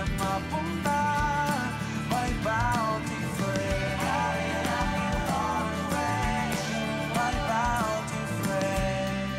man mapunta, may bounty friend. My bounty friend.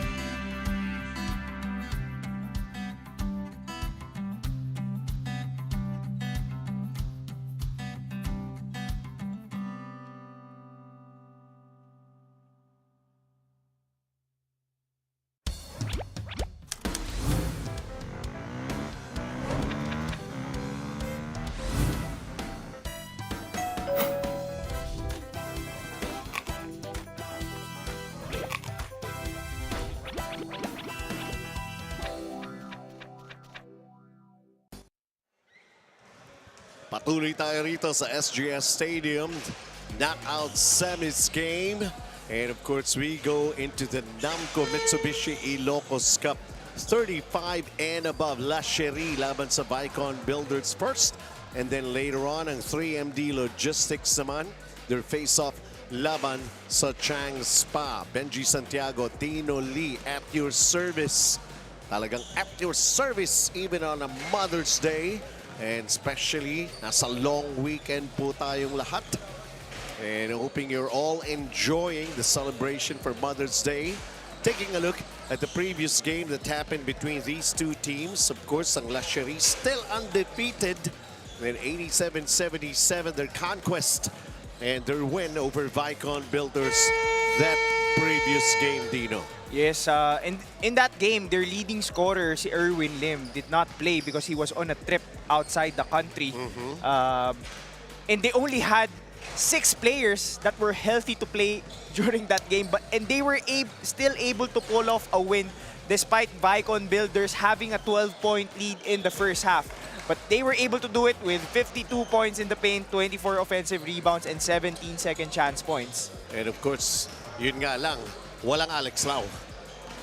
Patuloy tayo rito sa SGS Stadium. Knockout semis game. And of course, we go into the NAMCo Mitsubishi Ilocos Cup. 35 and above. Sheri laban sa Vaikon Builders first. And then later on, ang 3MD Logistics naman. Their face-off laban sa Chang Spa. Benji Santiago, Tino Lee at your service. Talagang at your service even on a Mother's Day. And especially, nasa long weekend po tayong lahat. And hoping you're all enjoying the celebration for Mother's Day. Taking a look at the previous game that happened between these two teams. Of course, ang Sheri still undefeated. And 87-77, their conquest and their win over Vaikon Builders that previous game, Dino. Yes, in that game, their leading scorer, si Erwin Lim, did not play because he was on a trip outside the country. And they only had 6 players that were healthy to play during that game, and they were still able to pull off a win despite Vaikon Builders having a 12-point lead in the first half. But they were able to do it with 52 points in the paint, 24 offensive rebounds, and 17 second chance points. And of course, yun nga lang, walang Alex Lau.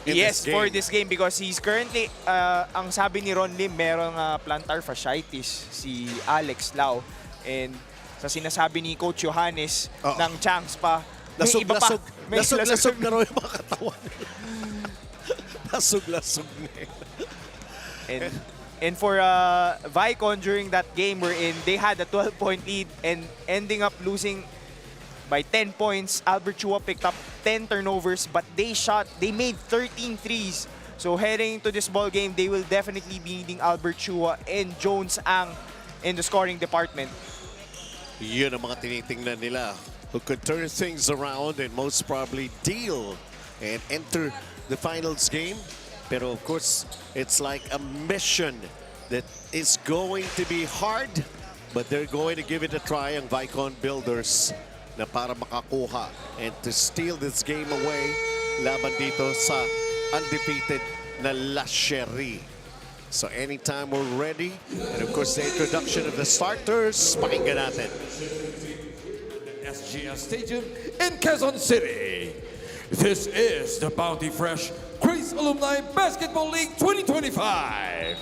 Yes, for this game because he's currently, ang sabi ni Ron Lim, merong plantar fasciitis si Alex Lau. And sa sinasabi ni Coach Johannes ng Changs pa, may iba pa. Lasog na raw yung mga katawan. Lasog na. And for Vaikon during that game wherein they had a 12-point lead and ending up losing by 10 points. Albert Chua picked up 10 turnovers, but they made 13 threes. So heading into this ball game, they will definitely be needing Albert Chua and Jones Ang in the scoring department. Yun ang mga tinitingnan nila who could turn things around and most probably deal and enter the finals game. Pero of course, it's like a mission that is going to be hard, but they're going to give it a try ang Vaikon Builders na para makakuha and to steal this game away laban dito sa undefeated na Sheri. So anytime we're ready, and of course the introduction of the starters, pakinggan natin. SGS Stadium in Quezon City. This is the Bounty Fresh Grace Alumni Basketball League 2025.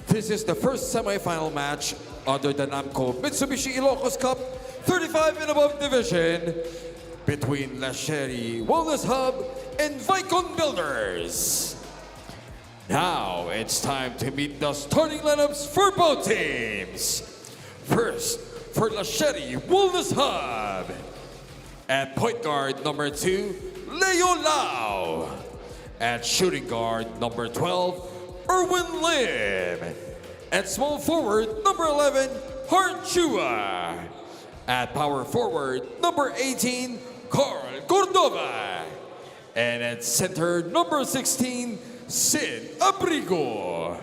This is the first semifinal match under the NAMCo Mitsubishi Ilocos Cup 35 and above division between Sheri Wellness Hub and Vaikon Builders. Now it's time to meet the starting lineups for both teams. First, for Sheri Wellness Hub. At point guard number 2, Leo Lau. At shooting guard number 12, Erwin Lim. At small forward number 11, Hart Chua. At power forward number 18, Carl Cordova. And at center number 16, Sid Abrigo.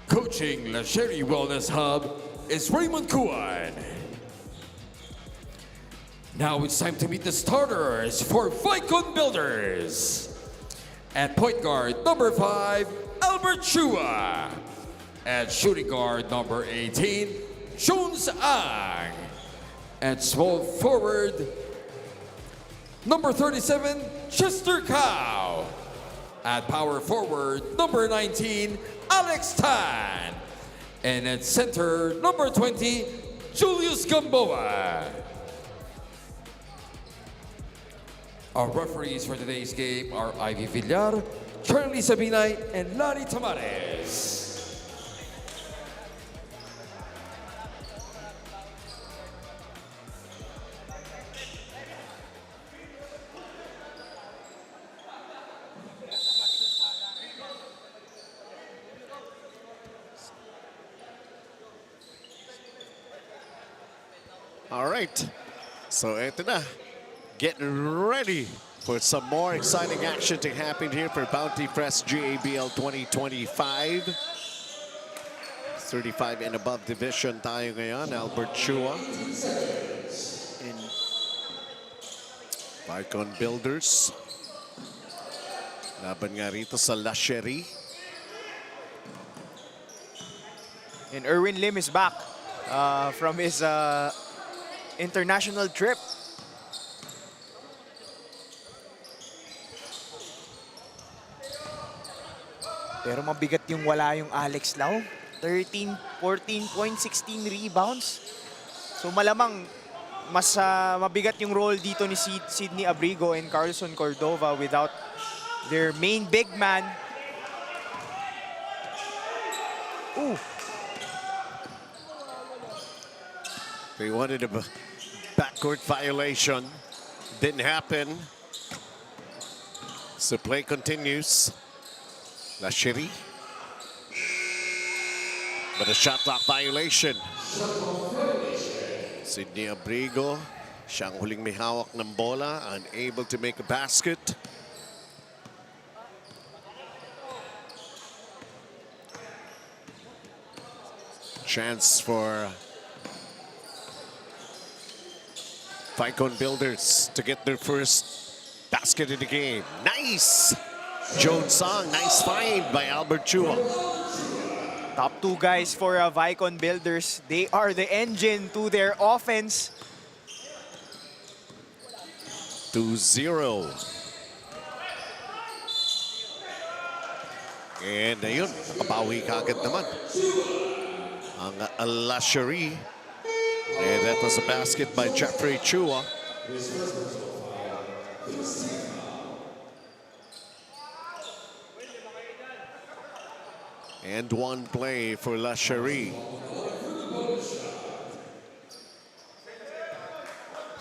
Coaching Sheri Wellness Hub is Raymond Kuan. Now it's time to meet the starters for Vaikon Builders. At point guard number 5, Albert Chua. At shooting guard number 18, Jones Ang. At small forward number 37, Chester Cow. At power forward number 19, Alex Tan. And at center number 20, Julius Gamboa. Our referees for today's game are Ivy Villar, Charlie Sabinay, and Lani Tamares. All right. So eto na. Get ready for some more exciting action to happen here for Bounty Press GABL 2025. 35 and above division tayo ngayon. Albert Chua in Vaikon Builders. Laban nga rito sa Sheri. And Erwin Lim is back from his international trip. Pero mabigat yung wala yung Alex Lau. 14.16 rebounds. So malamang mas mabigat yung role dito ni Sydney Abrigo and Carlson Cordova without their main big man. Ooh. They wanted a backcourt violation. Didn't happen. So play continues. Sheri. But a shot clock violation. Sydney Abrigo, siyang huling may hawak ng bola, unable to make a basket. Chance for Vaikon Builders to get their first basket in the game. Nice! Joan Song, nice find by Albert Chua. Top two guys for Vaikon Builders. They are the engine to their offense. 2-0. And ayun, nakabawi kagad naman ang Sheri. And that was a basket by Jeffrey Chua. And one play for Sheri.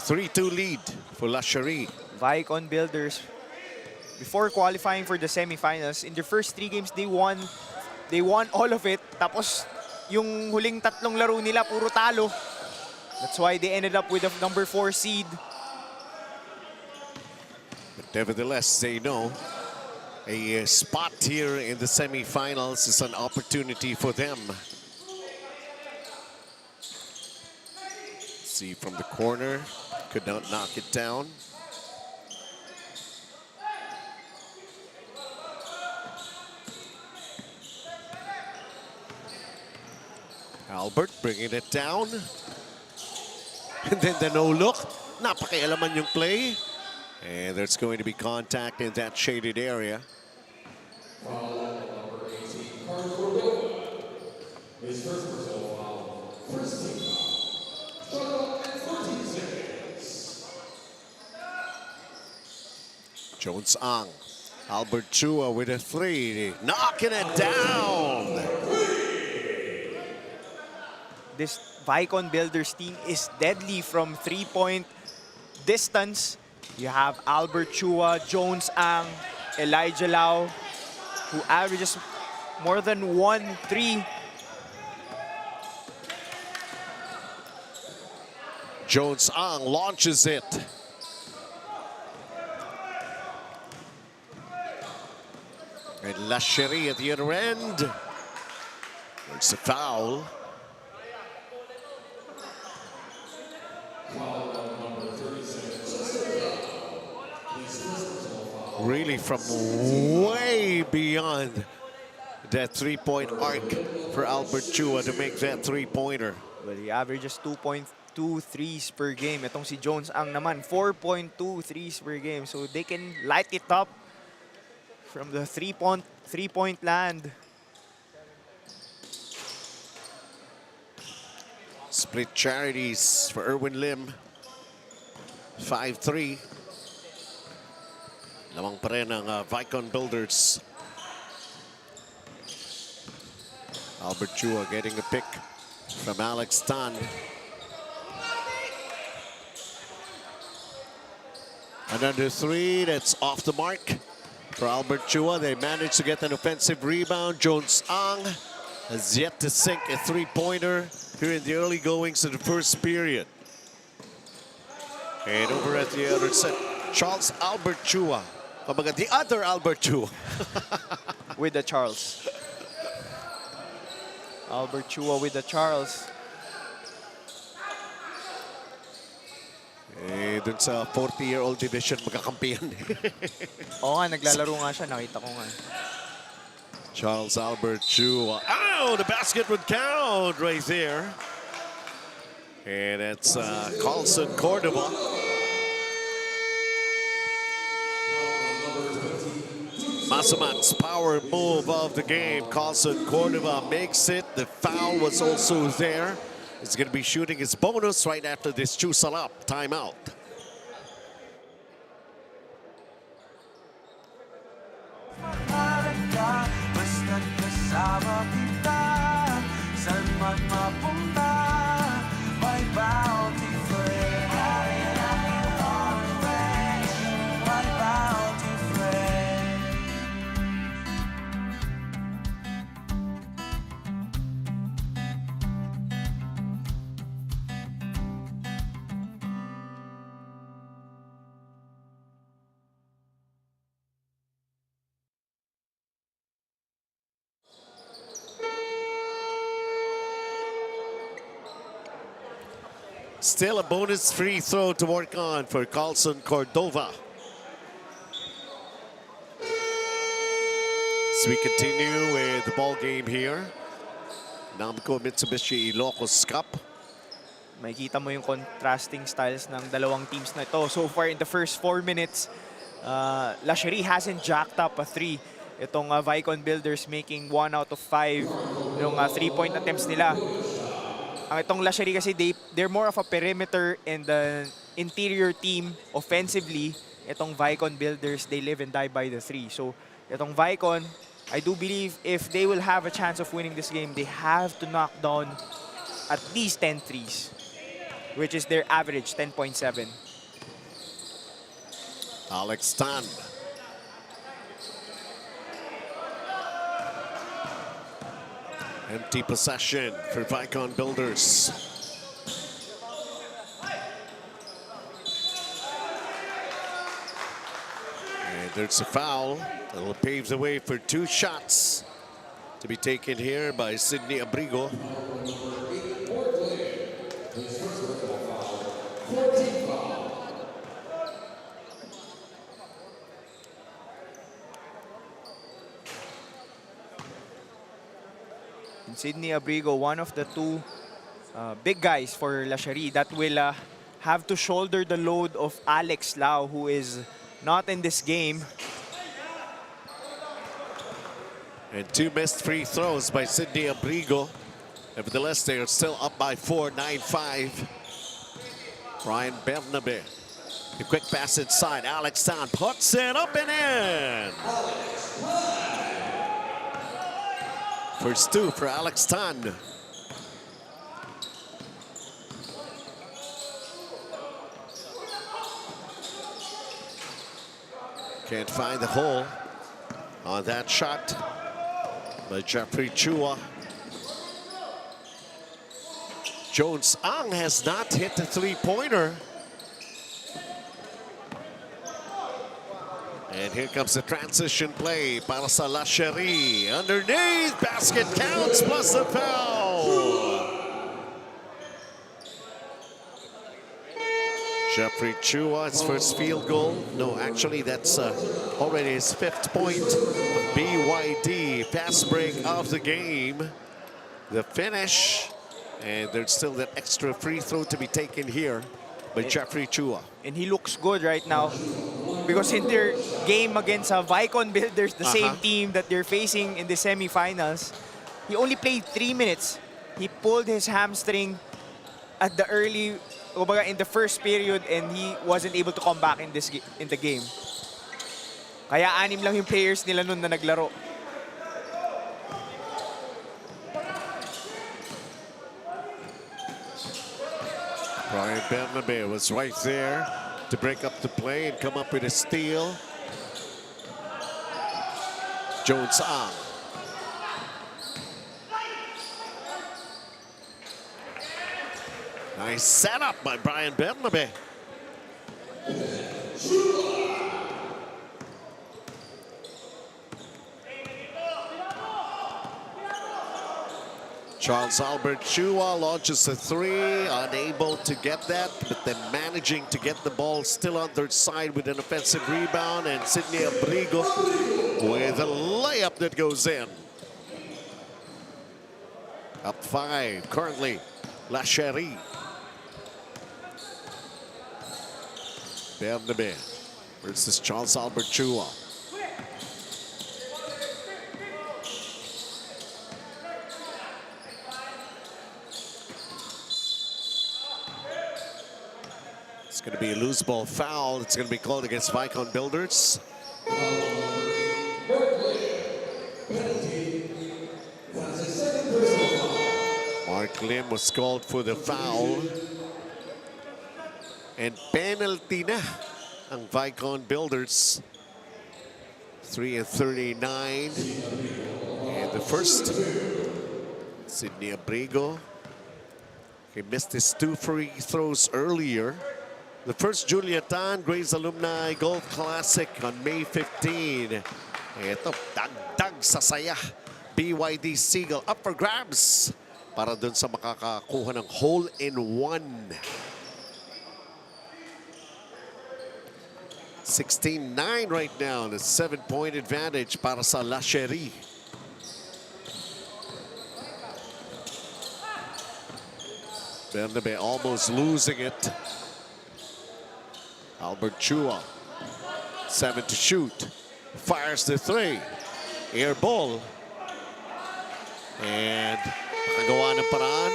3-2 lead for Sheri. Vaikon Builders, before qualifying for the semifinals, in their first 3 games, they won all of it. Tapos, yung huling tatlong laro nila, puro talo. That's why they ended up with a number 4 seed. But nevertheless, they know a spot here in the semifinals is an opportunity for them. See from the corner, could not knock it down. Albert bringing it down. And then the no-look. Napakialaman yung play. And there's going to be contact in that shaded area. Jones Ang. Albert Chua with a 3. Knocking it down. This Vaikon Builders team is deadly from 3-point distance. You have Albert Chua, Jones Ang, Elijah Lau, who averages more than 1-3. Jones Ang launches it. And Sheri at the other end. There's a foul. Really from way beyond that 3-point arc for Albert Chua to make that 3-pointer. Well, he averages 2.2 threes per game. Itong si Jones Ang naman, 4.2 threes per game. So they can light it up from the three-point land. Split charities for Erwin Lim. 5-3. Lamang pa rin ang Vaikon Builders. Albert Chua getting a pick from Alex Tan. Another 3 that's off the mark for Albert Chua. They managed to get an offensive rebound. Jones Ang has yet to sink a 3-pointer here in the early goings of the first period. And over at the other set, Charles Albert Chua. Kumbaga, the other Albert Chua. With the Charles. Albert Chua with the Charles. Eh, dun sa 40-year-old division, magkakampihan. Oo nga, naglalaro nga siya. Nakita ko nga. Charles Albert Chua. Oh, the basket would count right there. And that's Carlson Cordova. Masaman's power move of the game. Carlson Cordova makes it. The foul was also there. He's going to be shooting his bonus right after this Chusalap timeout. Mahalaga, basta't kasama kita. Saan man mapunta, may bounty friend. My bounty friend. Still a bonus free throw to work on for Carlson Cordova. As we continue with the ball game here, NAMCo Mitsubishi Ilocos Cup. Makikita mo yung contrasting styles ng dalawang teams na ito. So far in the first 4 minutes, Sheri hasn't jacked up a 3. Itong Vaikon Builders making 1 out of 5 yung 3-point attempts nila. Ang itong Sheri kasi they're more of a perimeter and the interior team offensively. Itong Vaikon Builders, they live and die by the 3. So itong Vaikon, I do believe if they will have a chance of winning this game, they have to knock down at least 10 threes, which is their average, 10.7. Alex Tan. Empty possession for Vaikon Builders. And there's a foul. That'll pave the way for 2 shots to be taken here by Sidney Abrigo. Sidney Abrigo, one of the 2 big guys for Sheri that will have to shoulder the load of Alex Lau, who is not in this game. And 2 missed free throws by Sidney Abrigo. Nevertheless, they are still up by 4, 9-5. Brian Bernabe. The quick pass inside. Alex Tan puts it up and in. First 2 for Alex Tan. Can't find the hole on that shot by Jeffrey Chua. Jones Ang has not hit the 3-pointer. And here comes the transition play para sa Sheri. Underneath, basket counts plus the foul. Jeffrey Chua, his first field goal. No, actually, that's already his 5th point. BYD, fast break of the game. The finish. And there's still that extra free throw to be taken here by Jeffrey Chua. And he looks good right now. Because in their game against Vaikon Builders, the same team that they're facing in the semifinals, he only played 3 minutes. He pulled his hamstring at the early, in the first period, and he wasn't able to come back in the game. Kaya 6 lang yung players nila nun na naglaro. Brian Bernabe was right there to break up the play and come up with a steal. Jones Ang. Nice setup by Brian Bernabe. Charles Albert Chua launches a three, unable to get that, but then managing to get the ball still on their side with an offensive rebound, and Sidney Abrigo with a layup that goes in. Up 5 currently, Sheri. Bernabe versus Charles Albert Chua. It's going to be a loose ball foul. It's going to be called against Vaikon Builders. Mark Lim was called for the foul. And penalty na ang Vaikon Builders. 3:39. And the first, Sidney Abrigo. He missed his 2 free throws earlier. The first Juliatan Grace Alumni Golf Classic on May 15. Ito, dagdag sa saya. BYD Seagull up for grabs para dun sa makakakuha ng hole-in-one. 16-9 right now. The 7-point advantage para sa Sheri. Bernabe almost losing it. Albert Chua, 7 to shoot. Fires the 3. Air ball. And nakagawa ng paraan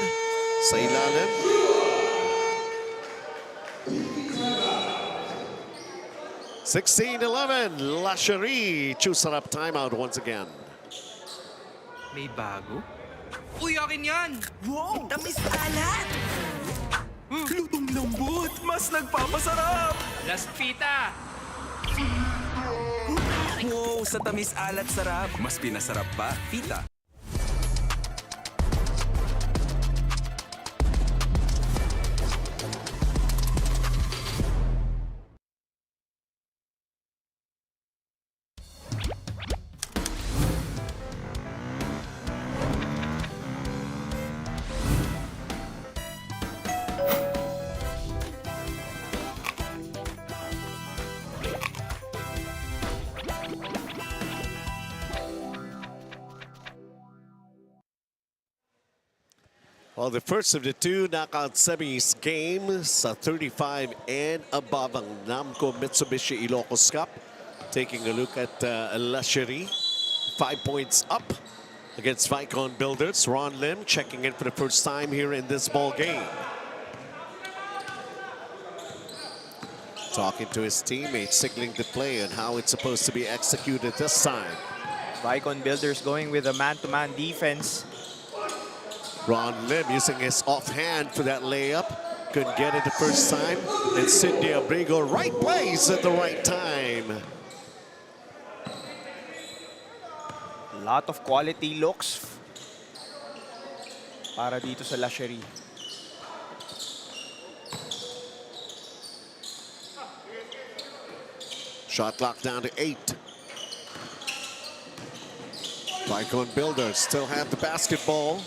sa ilalim. (16-11). Sheri choose up timeout once again. May bago? Uy, akin yan! Wow! Tamis alat! Lutong lambot! Mas nagpapasarap! Last pita! Wow! Sa tamis alat sarap! Mas pinasarap pa, pita! Well, the first of the 2 knockout semis games, 35 and above ang NAMCo Mitsubishi Ilocos Cup. Taking a look at Sheri, 5 points up against Vaikon Builders. Ron Lim checking in for the first time here in this ball game. Talking to his teammates, signaling the play and how it's supposed to be executed this time. Vaikon Builders going with a man-to-man defense. Ron Lim using his offhand for that layup. Couldn't get it the first time. And Sidney Abrigo, right place at the right time. A lot of quality looks para dito sa Sheri. Shot clock down to 8. Vaikon Builders still have the basketball.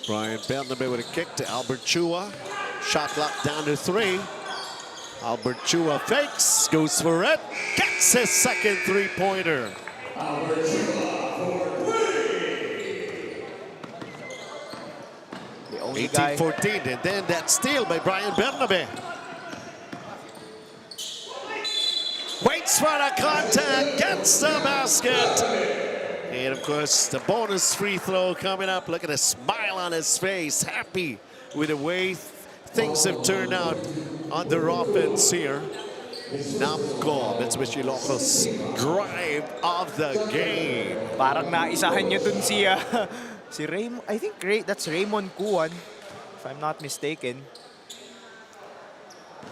Brian Bernabe with a kick to Albert Chua. Shot clock down to 3. Albert Chua fakes, goes for it, gets his second three-pointer. Albert Chua for 3. The only guy. 18-14, and then that steal by Brian Bernabe. Waits for the contact, gets the basket. And of course, the bonus free throw coming up. Look at a smile on his face, happy with the way things have turned out on their offense here. NAMCo, Mitsubishi Ilocos, drive of the game. Parang naisahan niya dun si, si Raymond. I think that's Raymond Kuan, if I'm not mistaken.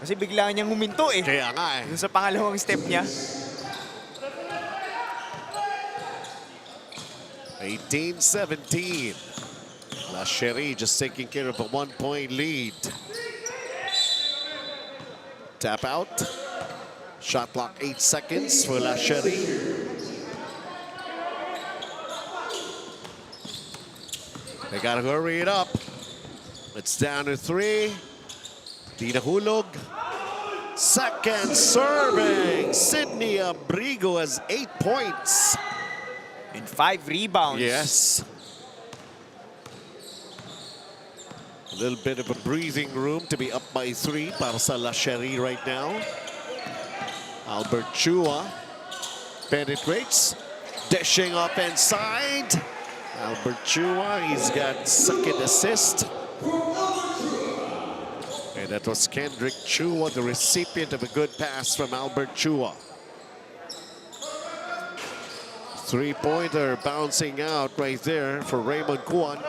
Kasi bigla niyang huminto eh. Kaya nga eh. Dun sa pangalawang step niya. 18-17. Sheri just taking care of a 1-point lead. Tap out. Shot clock 8 seconds for Sheri. They gotta hurry it up. It's down to 3. Di nahulog. Second serving. Sydney Abrigo has 8 points. And 5 rebounds. Yes. A little bit of a breathing room to be up by 3 para sa Sheri right now. Albert Chua penetrates, dishing up inside. Albert Chua, he's got second assist. And that was Kendrick Chua, the recipient of a good pass from Albert Chua. Three-pointer bouncing out right there for Raymond Kuan.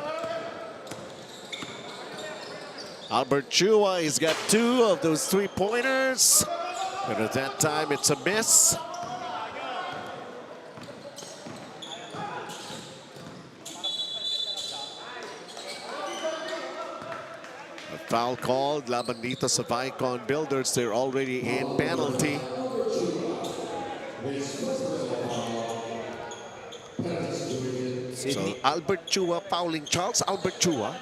Albert Chua, he's got 2 of those 3-pointers. But at that time, it's a miss. A foul called. Laban dito sa Vaikon Builders. They're already in penalty. So Albert Chua fouling Charles Albert Chua.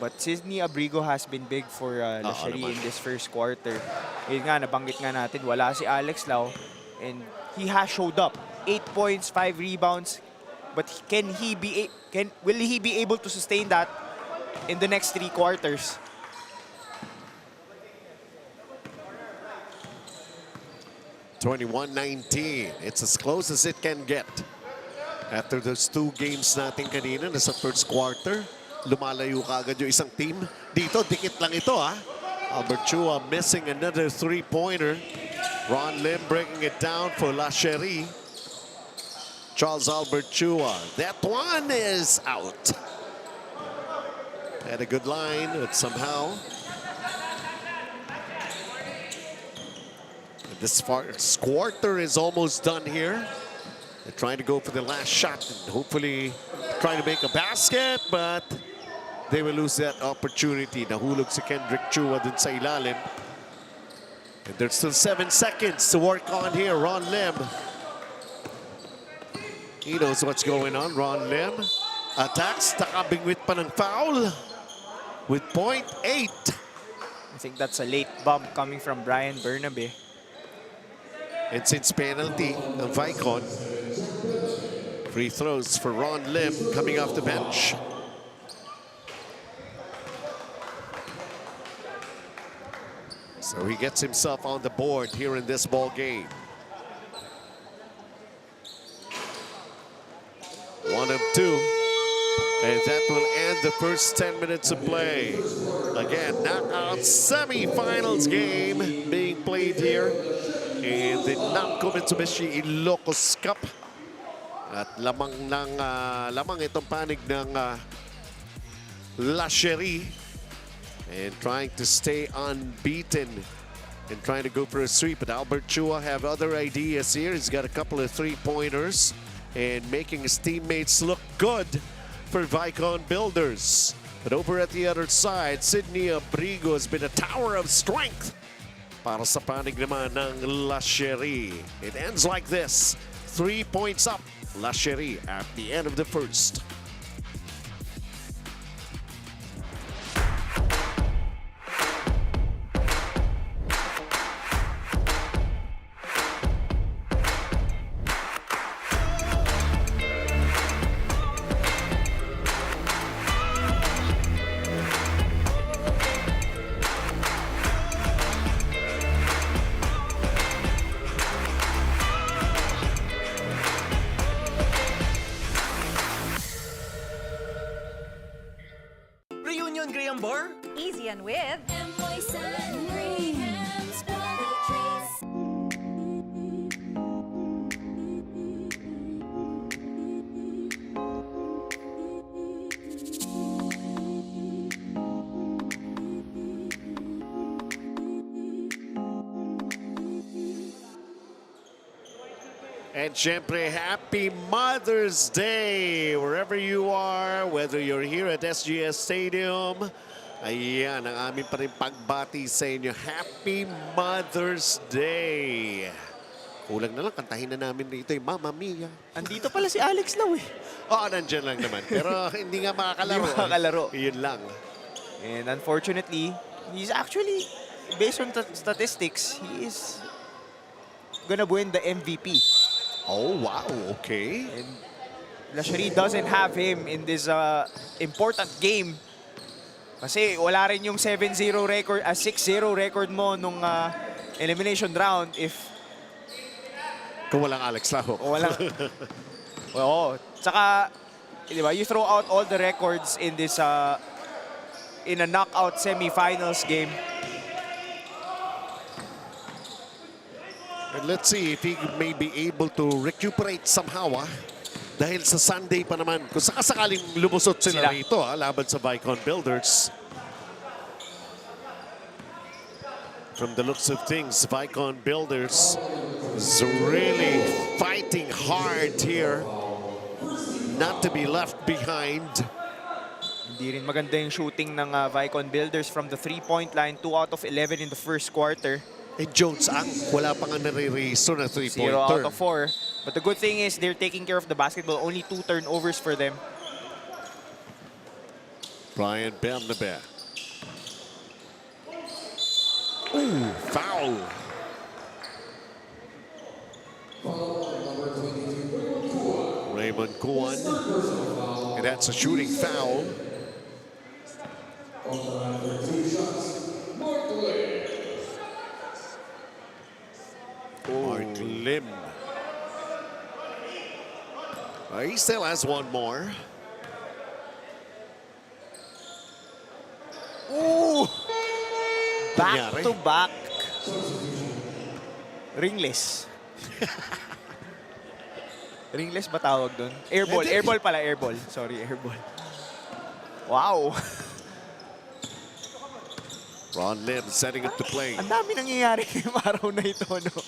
But Sydney Abrigo has been big for Sheri naman. in this first quarter. Yun nga, nabanggit nga natin, wala si Alex Lau. And he has showed up. 8 points, 5 rebounds. But will he be able to sustain that in the next 3 quarters? (21-19). It's as close as it can get. After those 2 games natin kanina, nasa first quarter, lumalayo kagad yung isang team. Dito, dikit lang ito ha. Albert Chua missing another 3-pointer. Ron Lim breaking it down for Sheri. Charles Albert Chua. That one is out. Had a good line, but somehow this first quarter is almost done here. They're trying to go for the last shot and hopefully trying to make a basket, but they will lose that opportunity. Nahulog si Kendrick Chua dun sa ilalim. And there's still 7 seconds to work on here. Ron Lim. He knows what's going on. Ron Lim attacks. Nakabingwit pa ng foul with .8. I think that's a late bump coming from Brian Bernabe. And since penalty of Vaikon, free throws for Ron Lim coming off the bench. So he gets himself on the board here in this ball game. 1 of 2. And that will end the first 10 minutes of play. Again, knockout semifinals game being played here in the NAMCo Mitsubishi Ilocos Cup. At lamang itong panig ng Sheri. And trying to stay unbeaten and trying to go for a sweep. But Albert Chua have other ideas here. He's got a couple of 3-pointers and making his teammates look good for Vaikon Builders. But over at the other side, Sydney Abrigo has been a tower of strength para sa panig naman ng Sheri. It ends like this. 3 points up, Sheri at the end of the first. Easy and with And syempre, happy Mother's Day wherever you are, whether you're here at SGS Stadium. Ayan, ang amin pa rin pagbati sa inyo. Happy Mother's Day. Kulang na lang, kantahin na namin dito yung Mamma Mia. Andito pala si Alex Lau eh. Oo, nandyan lang naman. Pero hindi nga makakalaro. Hindi makakalaro. Yun lang. And unfortunately, he's actually, based on statistics, he is gonna win the MVP. Oh, wow. Okay. And Sheri doesn't have him in this important game. Kasi wala rin yung 7-0 record, 6-0 record mo nung elimination round if Kung walang Alex Lau. walang... Oo. Tsaka, di ba, you throw out all the records in this, in a knockout semifinals game. And let's see if he may be able to recuperate somehow, dahil sa Sunday pa naman. Kung sakasakaling lumusot sila rito, laban sa Vaikon Builders. From the looks of things, Vaikon Builders is really fighting hard here not to be left behind. Hindi rin maganda yung shooting ng Vaikon Builders from the 3-point line. 2 out of 11 in the first quarter. And Jones ang wala pa nga nare-register na 0 3-pointer. out of 4. But the good thing is they're taking care of the basketball. Only 2 turnovers for them. Brian Bernabe. Ooh, foul. Raymond Kuan. And that's a shooting foul. Mark Lim. He still has one more. Ooh! Back Nangyari? to back. Ringless. Ringless ba tawag doon? Airball. Hindi. Airball pala. Airball. Sorry, airball. Wow. Ron Lim setting up the play. Ang dami nangyayari ngayong araw na ito, no?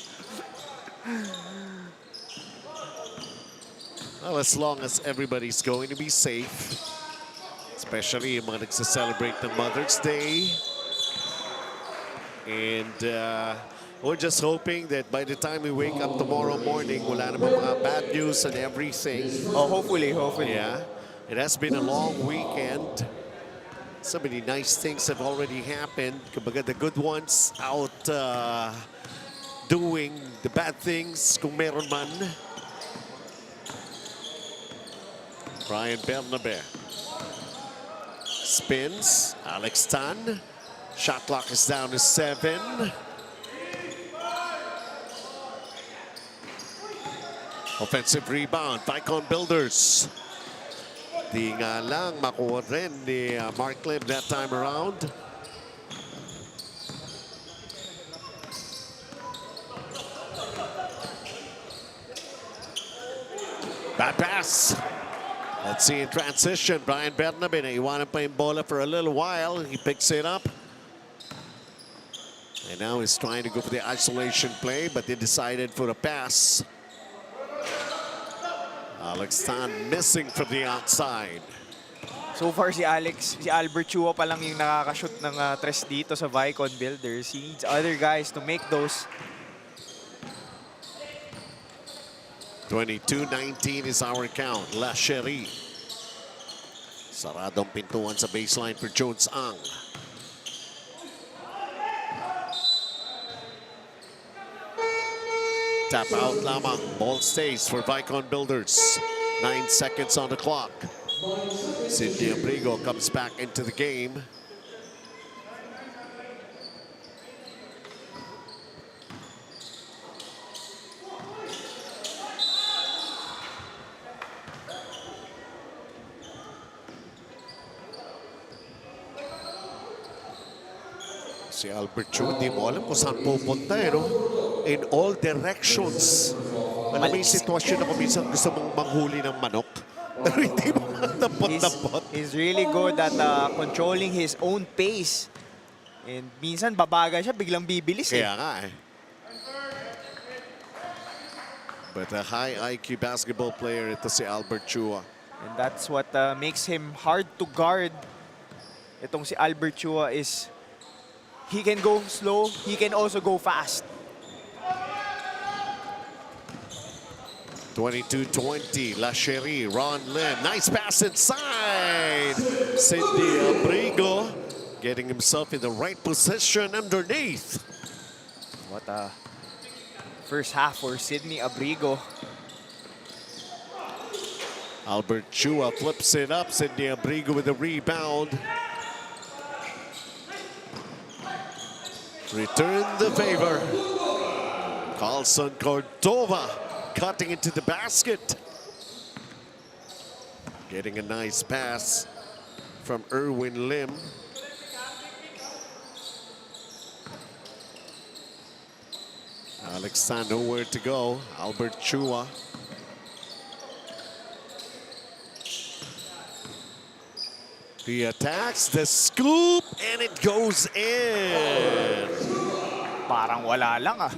Well, as long as everybody's going to be safe, especially yung mga nagsa-celebrate ng Mother's Day. And we're just hoping that by the time we wake up tomorrow morning, wala namang mga bad news and everything. Oh, hopefully. Yeah, it has been a long weekend. So many nice things have already happened. Kumbaga, the good ones out doing the bad things, kung meron man. Brian Bernabe. Spins. Alex Tan. Shot clock is down to 7. Offensive rebound. Vaikon Builders. Di nga lang makuha rin ni Mark Lim that time around. Bad pass. Let's see in transition. Brian Bernabe naiwanan pa yung bola for a little while. He picks it up. And now he's trying to go for the isolation play, but they decided for a pass. Alex Tan missing from the outside. So far, si Albert Chua pa lang yung nakakashoot ng tres dito sa Vaikon Builders. He needs other guys to make those. 22-19 is our count. Sheri. Saradong pintuan sa baseline for Jones Ang. Tap out lamang. Ball stays for Vaikon Builders. 9 seconds on the clock. Cindy Abrigo comes back into the game. Si Albert Chu, di mo alam kung saan pupunta, no? In all directions. Alam mo yung sitwasyon na kung minsan gusto mong manghuli ng manok. Pero hindi mo dampot-dampot. He's really good at controlling his own pace. And minsan babaga siya, biglang bibilis Kaya nga eh. But a high IQ basketball player ito si Albert Chua. And that's what makes him hard to guard. Itong si Albert Chua is he can go slow, he can also go fast. 22-20, La Sheri, Ron Lim. Nice pass inside. Sidney Abrigo getting himself in the right position underneath. What a first half for Sidney Abrigo. Albert Chua flips it up. Sidney Abrigo with the rebound. Return the favor. Carlson Cordova cutting into the basket. Getting a nice pass from Erwin Lim. Alexander, nowhere to go. Albert Chua. He attacks the scoop and it goes in. Parang wala lang ah.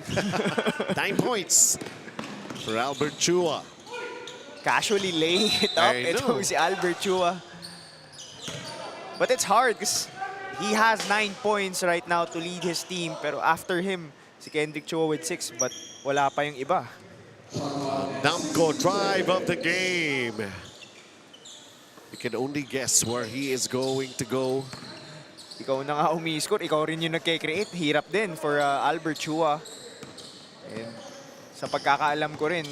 9 points for Albert Chua. Casually laying it up. I Ito know. si Albert Chua. But it's hard because he has 9 points right now to lead his team. Pero after him, si Kendrick Chua with 6. But wala pa yung iba. NAMCo drive of the game. You can only guess where he is going to go. Ikaw na nga umiscore. Ikaw rin yung nagkikreate. Hirap din for Albert Chua. And sa pagkakaalam ko rin,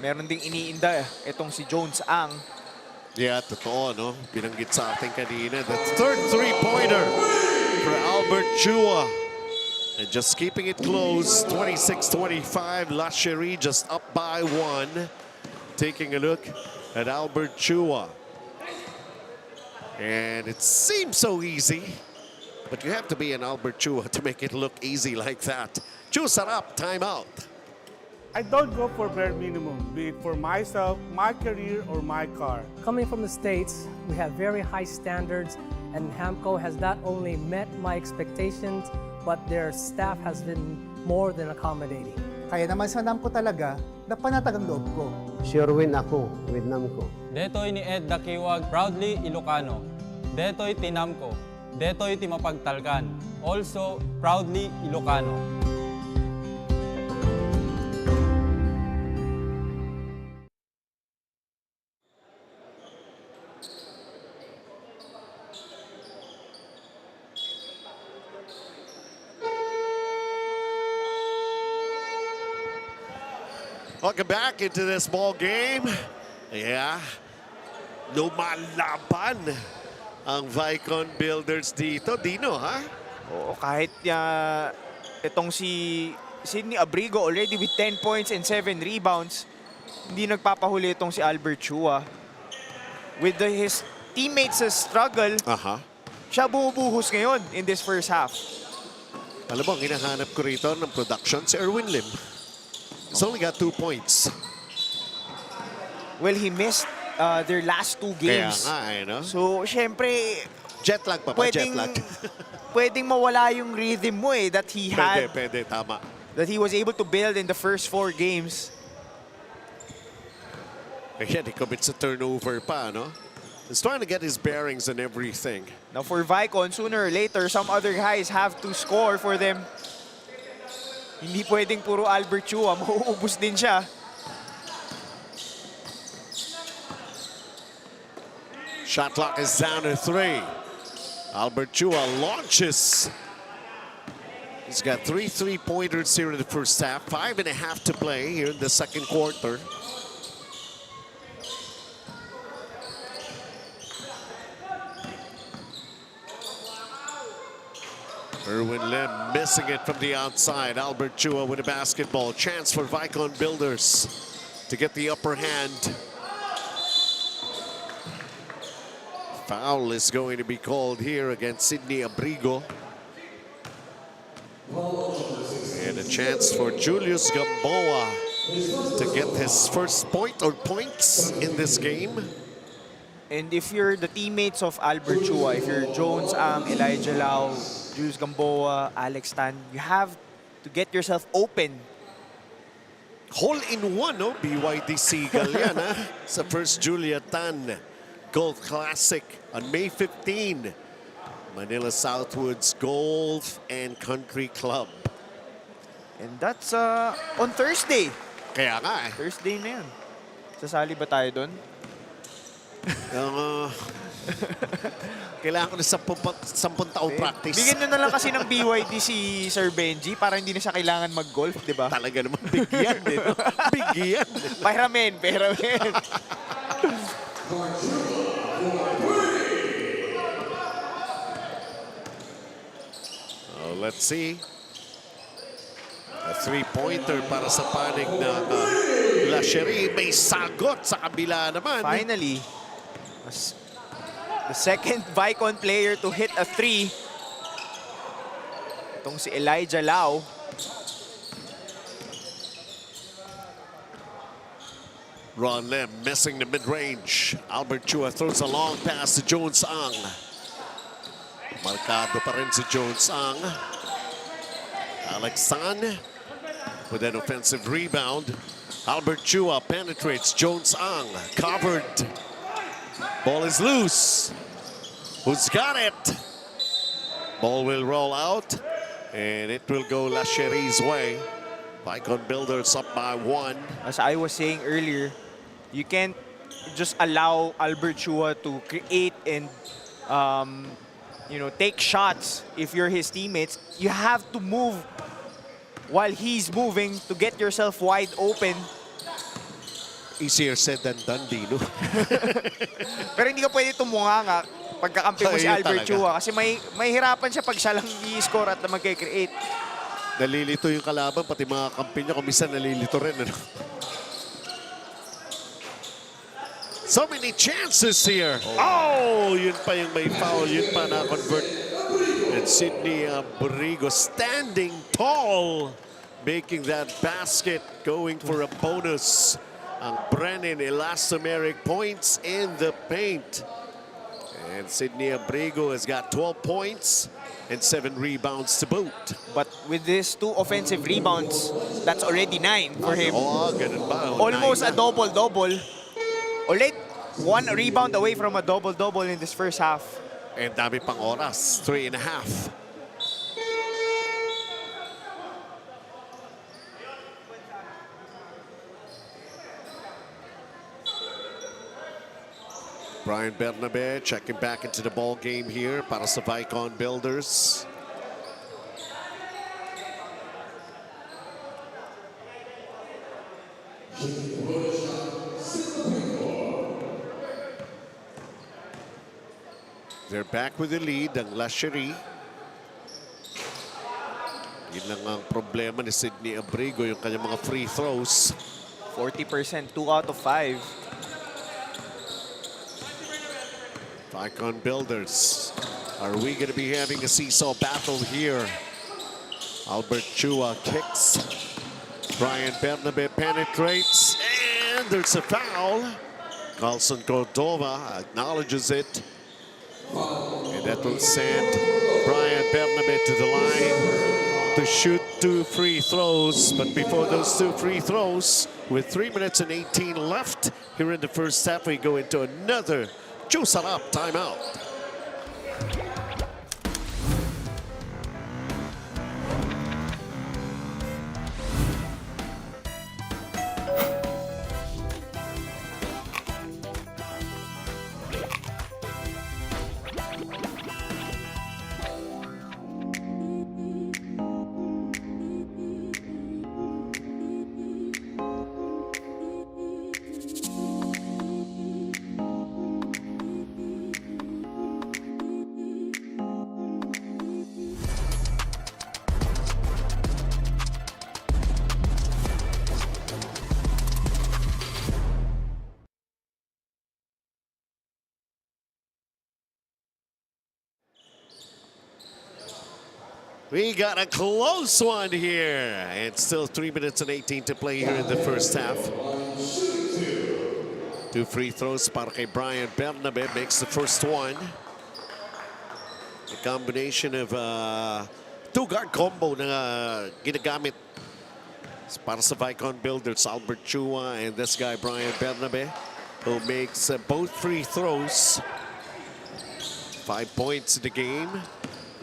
meron ding iniinda itong si Jones Ang. Yeah, totoo, no? Binanggit sa atin kanina. The third three-pointer for Albert Chua. And just keeping it close, 26-25. La Sheri just up by 1. Taking a look at Albert Chua. And it seems so easy. But you have to be an Albert Chua to make it look easy like that. Chua sarap, timeout. I don't go for bare minimum, be it for myself, my career, or my car. Coming from the States, we have very high standards, and NAMCo has not only met my expectations, but their staff has been more than accommodating. Kaya naman sa NAMCo talaga, napanatag ang loob ko. Sure win ako with NAMCo. Detoy ni Ed Dakiwag, proudly Ilocano. Detoy ti NAMCo. Detoy ti Mapagtalkan. Also, proudly Ilocano. Welcome back into this ball game. Yeah. Lumalaban ang Vaikon Builders dito. Dino, ha? Oo, kahit itong si Sidney Abrigo already with 10 points and 7 rebounds, hindi nagpapahuli itong si Albert Chua. With his teammates' struggle, siya bumubuhos ngayon in this first half. Alam mo, ang hinahanap ko rito ng production si Erwin Lim. He's only got 2 points. Well, he missed their last 2 games. Kaya nga, eh, no? So, syempre, Jet lag pa ba? Jet lag. pwedeng mawala yung rhythm mo eh that he had, Pwede, tama. that he was able to build in the first 4 games. Ayan, he commits a turnover pa, no? He's trying to get his bearings and everything. Now for Vaikon, sooner or later, some other guys have to score for them. Hindi pwedeng puro Albert Chua, mauubos din siya. Shot clock is down to 3. Albert Chua launches. He's got 3 three-pointers here in the first half. 5.5 to play here in the second quarter. Erwin Lim missing it from the outside. Albert Chua with a basketball. Chance for Vaikon Builders to get the upper hand. Foul is going to be called here against Sidney Abrigo. And a chance for Julius Gamboa to get his first point or points in this game. And if you're the teammates of Albert Chua, if you're Jones Ang, Elijah Lau, Julius Gamboa, Alex Tan, you have to get yourself open. Hole-in-one, no? BYD Seagull yan, ha? Sa first Julia Tan Golf Classic on May 15. Manila Southwoods Golf and Country Club. And that's on Thursday. Kaya nga, eh. Thursday na yan. Sasali ba tayo doon? Kailangan ko na 10 taong practice. Bigyan nyo na lang kasi ng BYD si Sir Benji para hindi na siya kailangan mag-golf, di ba? Talaga naman, bigyan, eh, no? Bigyan. Pahiramin. Oh, let's see. A three-pointer para sa panig ng Sheri. May sagot sa kabila naman. Finally, the second Vaikon player to hit a 3. Itong si Elijah Lau. Ron Lim missing the mid-range. Albert Chua throws a long pass to Jones Ang. Markado pa rin si Jones Ang. Alex San with an offensive rebound. Albert Chua penetrates Jones Ang. Covered. Ball is loose. Who's got it? Ball will roll out. And it will go Sheri's way. Vaikon Builders up by 1. As I was saying earlier, you can't just allow Albert Chua to create and take shots if you're his teammates. You have to move while he's moving to get yourself wide open. Easier said than done, Dino. Pero hindi ka pwede tumunganga pagkakampi mo si Ayun Albert talaga. Chua kasi may hirapan siya pag siya lang i-score at na mag-create. Nalilito yung kalaban, pati mga kampi niya, kung minsan nalilito rin. Ano? So many chances here. Oh, yun pa yung may foul. Yun pa na-convert. And Sydney Borrego standing tall, making that basket, going for a bonus. Ang Brennan elastomeric points in the paint. And Sydney Abrego has got 12 points and 7 rebounds to boot. But with these 2 offensive rebounds, that's already 9 for him. Oh, ganun ba? Almost a 9 na. double-double. Ulit, 1 rebound away from a double-double in this first half. And dami pang oras, 3.5. Brian Bernabe checking back into the ball game here para sa Vaikon Builders. They're back with the lead, ang Sheri. Yun lang ang problema ni Sydney Abrego, yung kanyang mga free throws. 40%, 2 out of 5. Vaikon Builders. Are we going to be having a seesaw battle here? Albert Chua kicks. Brian Bernabe penetrates. And there's a foul. Carlson Cordova acknowledges it. And that will send Brian Bernabe to the line to shoot 2 free throws. But before those 2 free throws, with 3 minutes and 18 left here in the first half, we go into another Sarap timeout. We got a close one here. And still 3 minutes and 18 to play here in the first half. 2 free throws para kay Brian Bernabe makes the first one. A combination of 2-guard combo na ginagamit It's para sa Vaikon Builders, Albert Chua and this guy, Brian Bernabe, who makes both free throws. 5 points in the game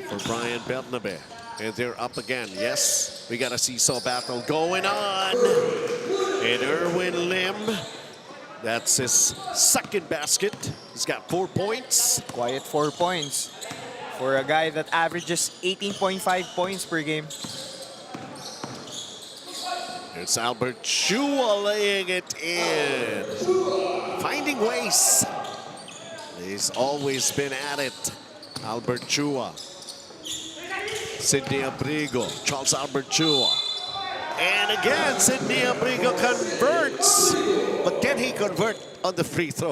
for Brian Bernabe. And they're up again. Yes, we got a seesaw battle going on. And Erwin Lim, that's his second basket. He's got 4 points. Quiet 4 points for a guy that averages 18.5 points per game. It's Albert Chua laying it in. Finding ways. He's always been at it. Albert Chua. Sidney Abrigo. Charles Albert Chua. And again, Sidney Abrigo converts. But can he convert on the free throw?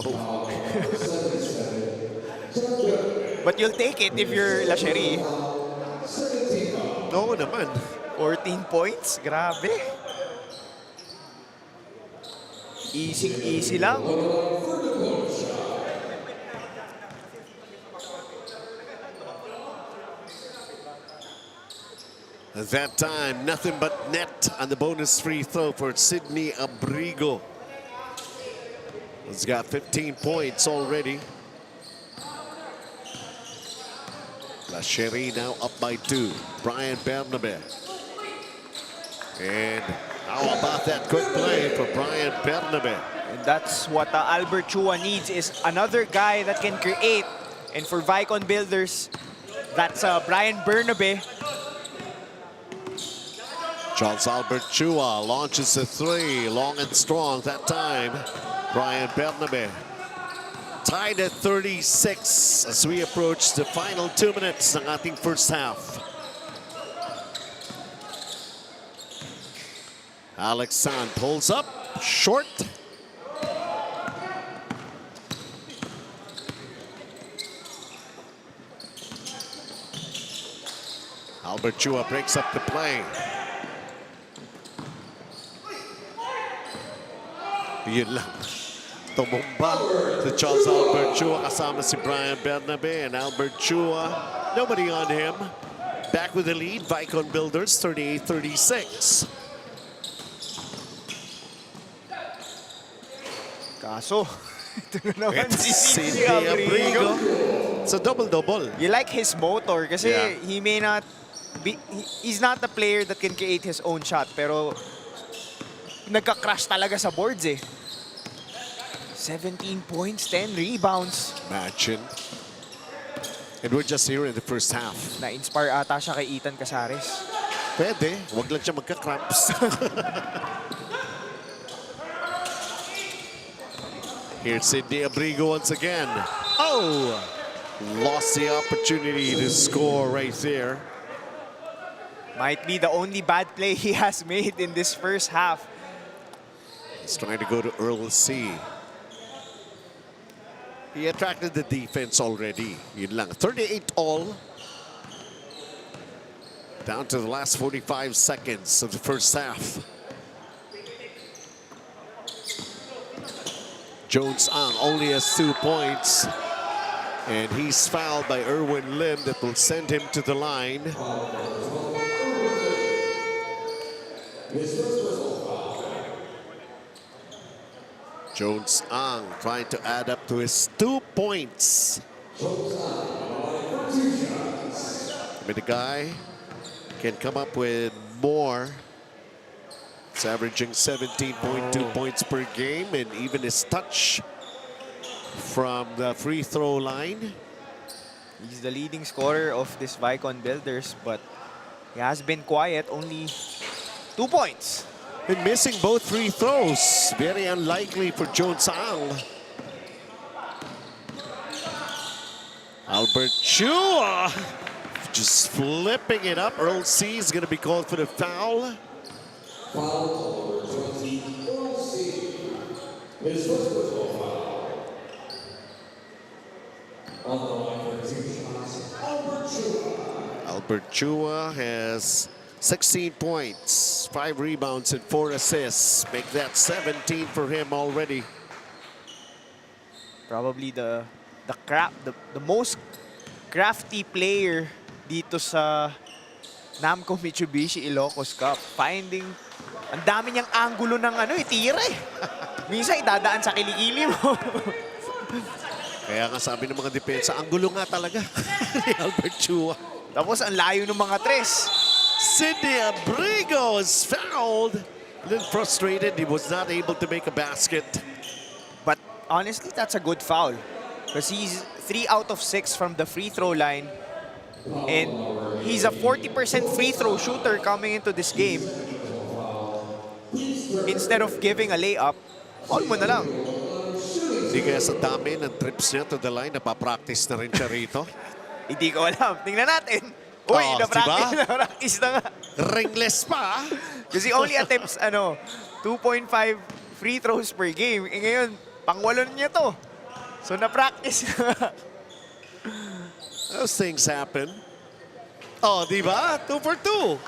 But you'll take it if you're La Sheri. No naman. 14 points? Grabe. Easy lang. At that time, nothing but net on the bonus free throw for Sidney Abrigo. He's got 15 points already. La Sheri now up by 2. Brian Bernabe. And how about that quick play for Brian Bernabe? And that's what Albert Chua needs, is another guy that can create. And for Vaikon Builders, that's Brian Bernabe. Charles Albert Chua launches a 3, long and strong that time. Brian Bernabe tied at 36 as we approach the final 2 minutes ng ating first half. Alex San pulls up, short. Albert Chua breaks up the play. Yun lang. Tumumba to Charles Albert Chua kasama si Brian Bernabe and Albert Chua. Nobody on him. Back with the lead, Vaikon Builders, 38-36. Kaso, ito na naman si Sidney Abrigo. Abrigo. It's a double-double. You like his motor kasi Yeah. he may not be, he's not a player that can create his own shot, pero nagka-crash talaga sa boards eh. 17 points, 10 rebounds. Imagine. And we're just here in the first half. Na-inspire ata siya kay Ethan Casares. Pwede. Huwag lang siya magka-cramps. Here's Sidney Abrigo once again. Oh! Lost the opportunity to score right there. Might be the only bad play he has made in this first half. He's trying to go to Earl C. He attracted the defense already. Yun lang. 38 all. Down to the last 45 seconds of the first half. Jones Ang only has 2 points. And he's fouled by Erwin Lim that will send him to the line. Jones Ang trying to add up to his 2 points. But the guy can come up with more. It's averaging 17.2 points per game, and even his touch from the free throw line. He's the leading scorer of this Vaikon Builders, but he has been quiet, only 2 points. And missing both free throws. Very unlikely for Jones Ang. Albert Chua just flipping it up. Earl C is going to be called for the foul. Albert Chua has 16 points, 5 rebounds, and 4 assists. Make that 17 for him already. Probably the most crafty player dito sa NAMCo Mitsubishi Ilocos Cup. Finding Ang dami niyang angulo ng tira eh. Minsan idadaan sa kilikili mo. Kaya nga sabi ng mga depensa, ang gulo nga talaga ni Albert Chua. Tapos ang layo ng mga tres. Sidney Abrigo is fouled. A little frustrated, he was not able to make a basket. But honestly, that's a good foul. Because he's 3 out of 6 from the free throw line. And he's a 40% free throw shooter coming into this game. Instead of giving a layup, foul mo na lang. Hindi kaya sa dami ng trips niya to the line, napapractice na rin siya rito. Hindi ko alam. Tingnan natin. Uy, Oh, na-practice, diba? na-practice na nga. Ringless pa. Kasi only attempts, 2.5 free throws per game. Eh ngayon, pang-8 niya to. So na-practice na. Those things happen. Oh, di ba? 2 for 2.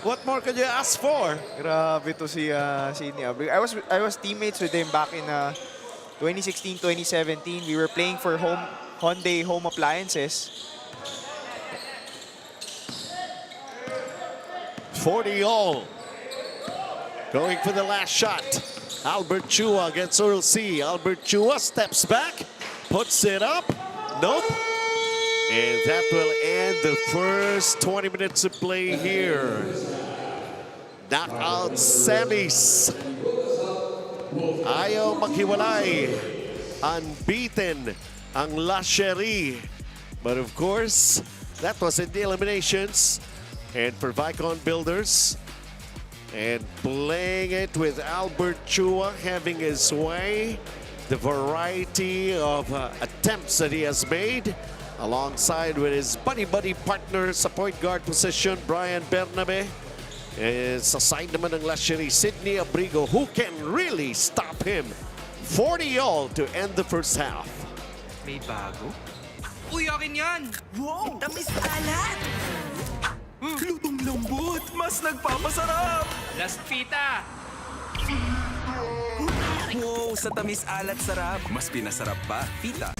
What more could you ask for? Grabe to si Sidney Abrigo. I was teammates with him back in 2016-2017. We were playing for Hyundai Home Appliances. 40 all. Going for the last shot. Albert Chua against Earl C. Albert Chua steps back, puts it up. Nope. And that will end the first 20 minutes of play here. Knockout semis. Ayaw maghiwalay. Unbeaten ang Sheri. But of course, that was in the eliminations. And for Vaikon Builders, and playing it with Albert Chua having his way, the variety of attempts that he has made, alongside with his buddy partner sa point guard position, Brian Bernabe. And sa side naman ng Sheri, Sidney Abrigo, who can really stop him. 40 all to end the first half. May bago? Uy, akin yan! Wow! Tamis alat! Lutong lambot! Mas nagpapasarap! Last Fita! Wow! Sa tamis alat sarap, mas pinasarap pa. Pita.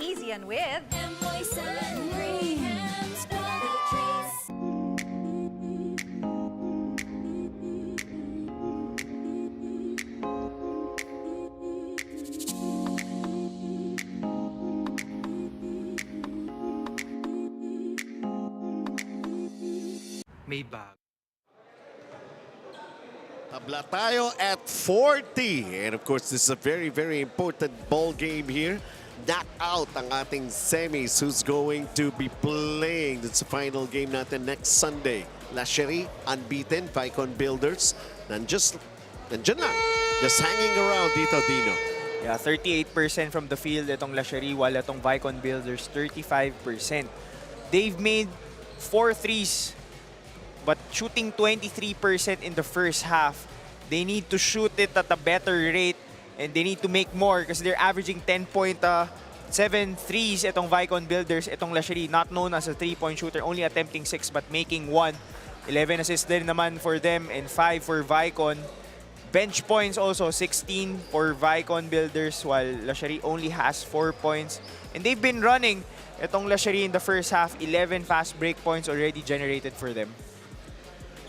Easy and with May bago. Tabla tayo at 40. And of course, this is a very important ball game here. Knock out ang ating semis who's going to be playing. That's the final game natin next Sunday. Sheri, unbeaten, Vaikon Builders. Nandyan lang. Just hanging around dito, Dino. Yeah, 38% from the field itong Sheri, while itong Vaikon Builders 35%. They've made 4 threes, but shooting 23% in the first half. They need to shoot it at a better rate, and they need to make more because they're averaging 10.7 threes itong Vaikon Builders. Itong Sheri, not known as a 3-point shooter, only attempting 6 but making 1. 11 assists din naman for them and 5 for Vaikon. Bench points also 16 for Vaikon Builders, while Sheri only has 4 points. And they've been running itong Sheri in the first half. 11 fast break points already generated for them.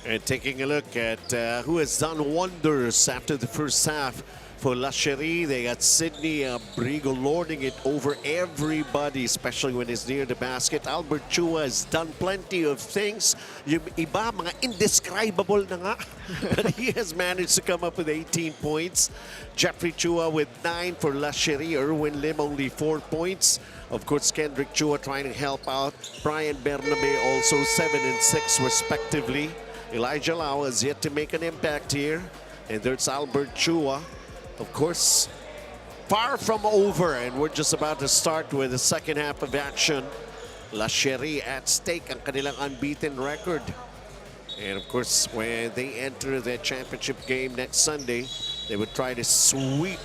And taking a look at who has done wonders after the first half for Sheri, they got Sydney Abrigo lording it over everybody, especially when he's near the basket. Albert Chua has done plenty of things. Yung iba, mga indescribable na nga. But he has managed to come up with 18 points. Jeffrey Chua with 9 for Sheri. Erwin Lim only 4 points. Of course, Kendrick Chua trying to help out. Brian Bernabe also 7 and 6 respectively. Elijah Lau has yet to make an impact here. And there's Albert Chua. Of course, far from over, and we're just about to start with the second half of action. Sheri at stake, ang kanilang unbeaten record. And of course, when they enter the championship game next Sunday, they would try to sweep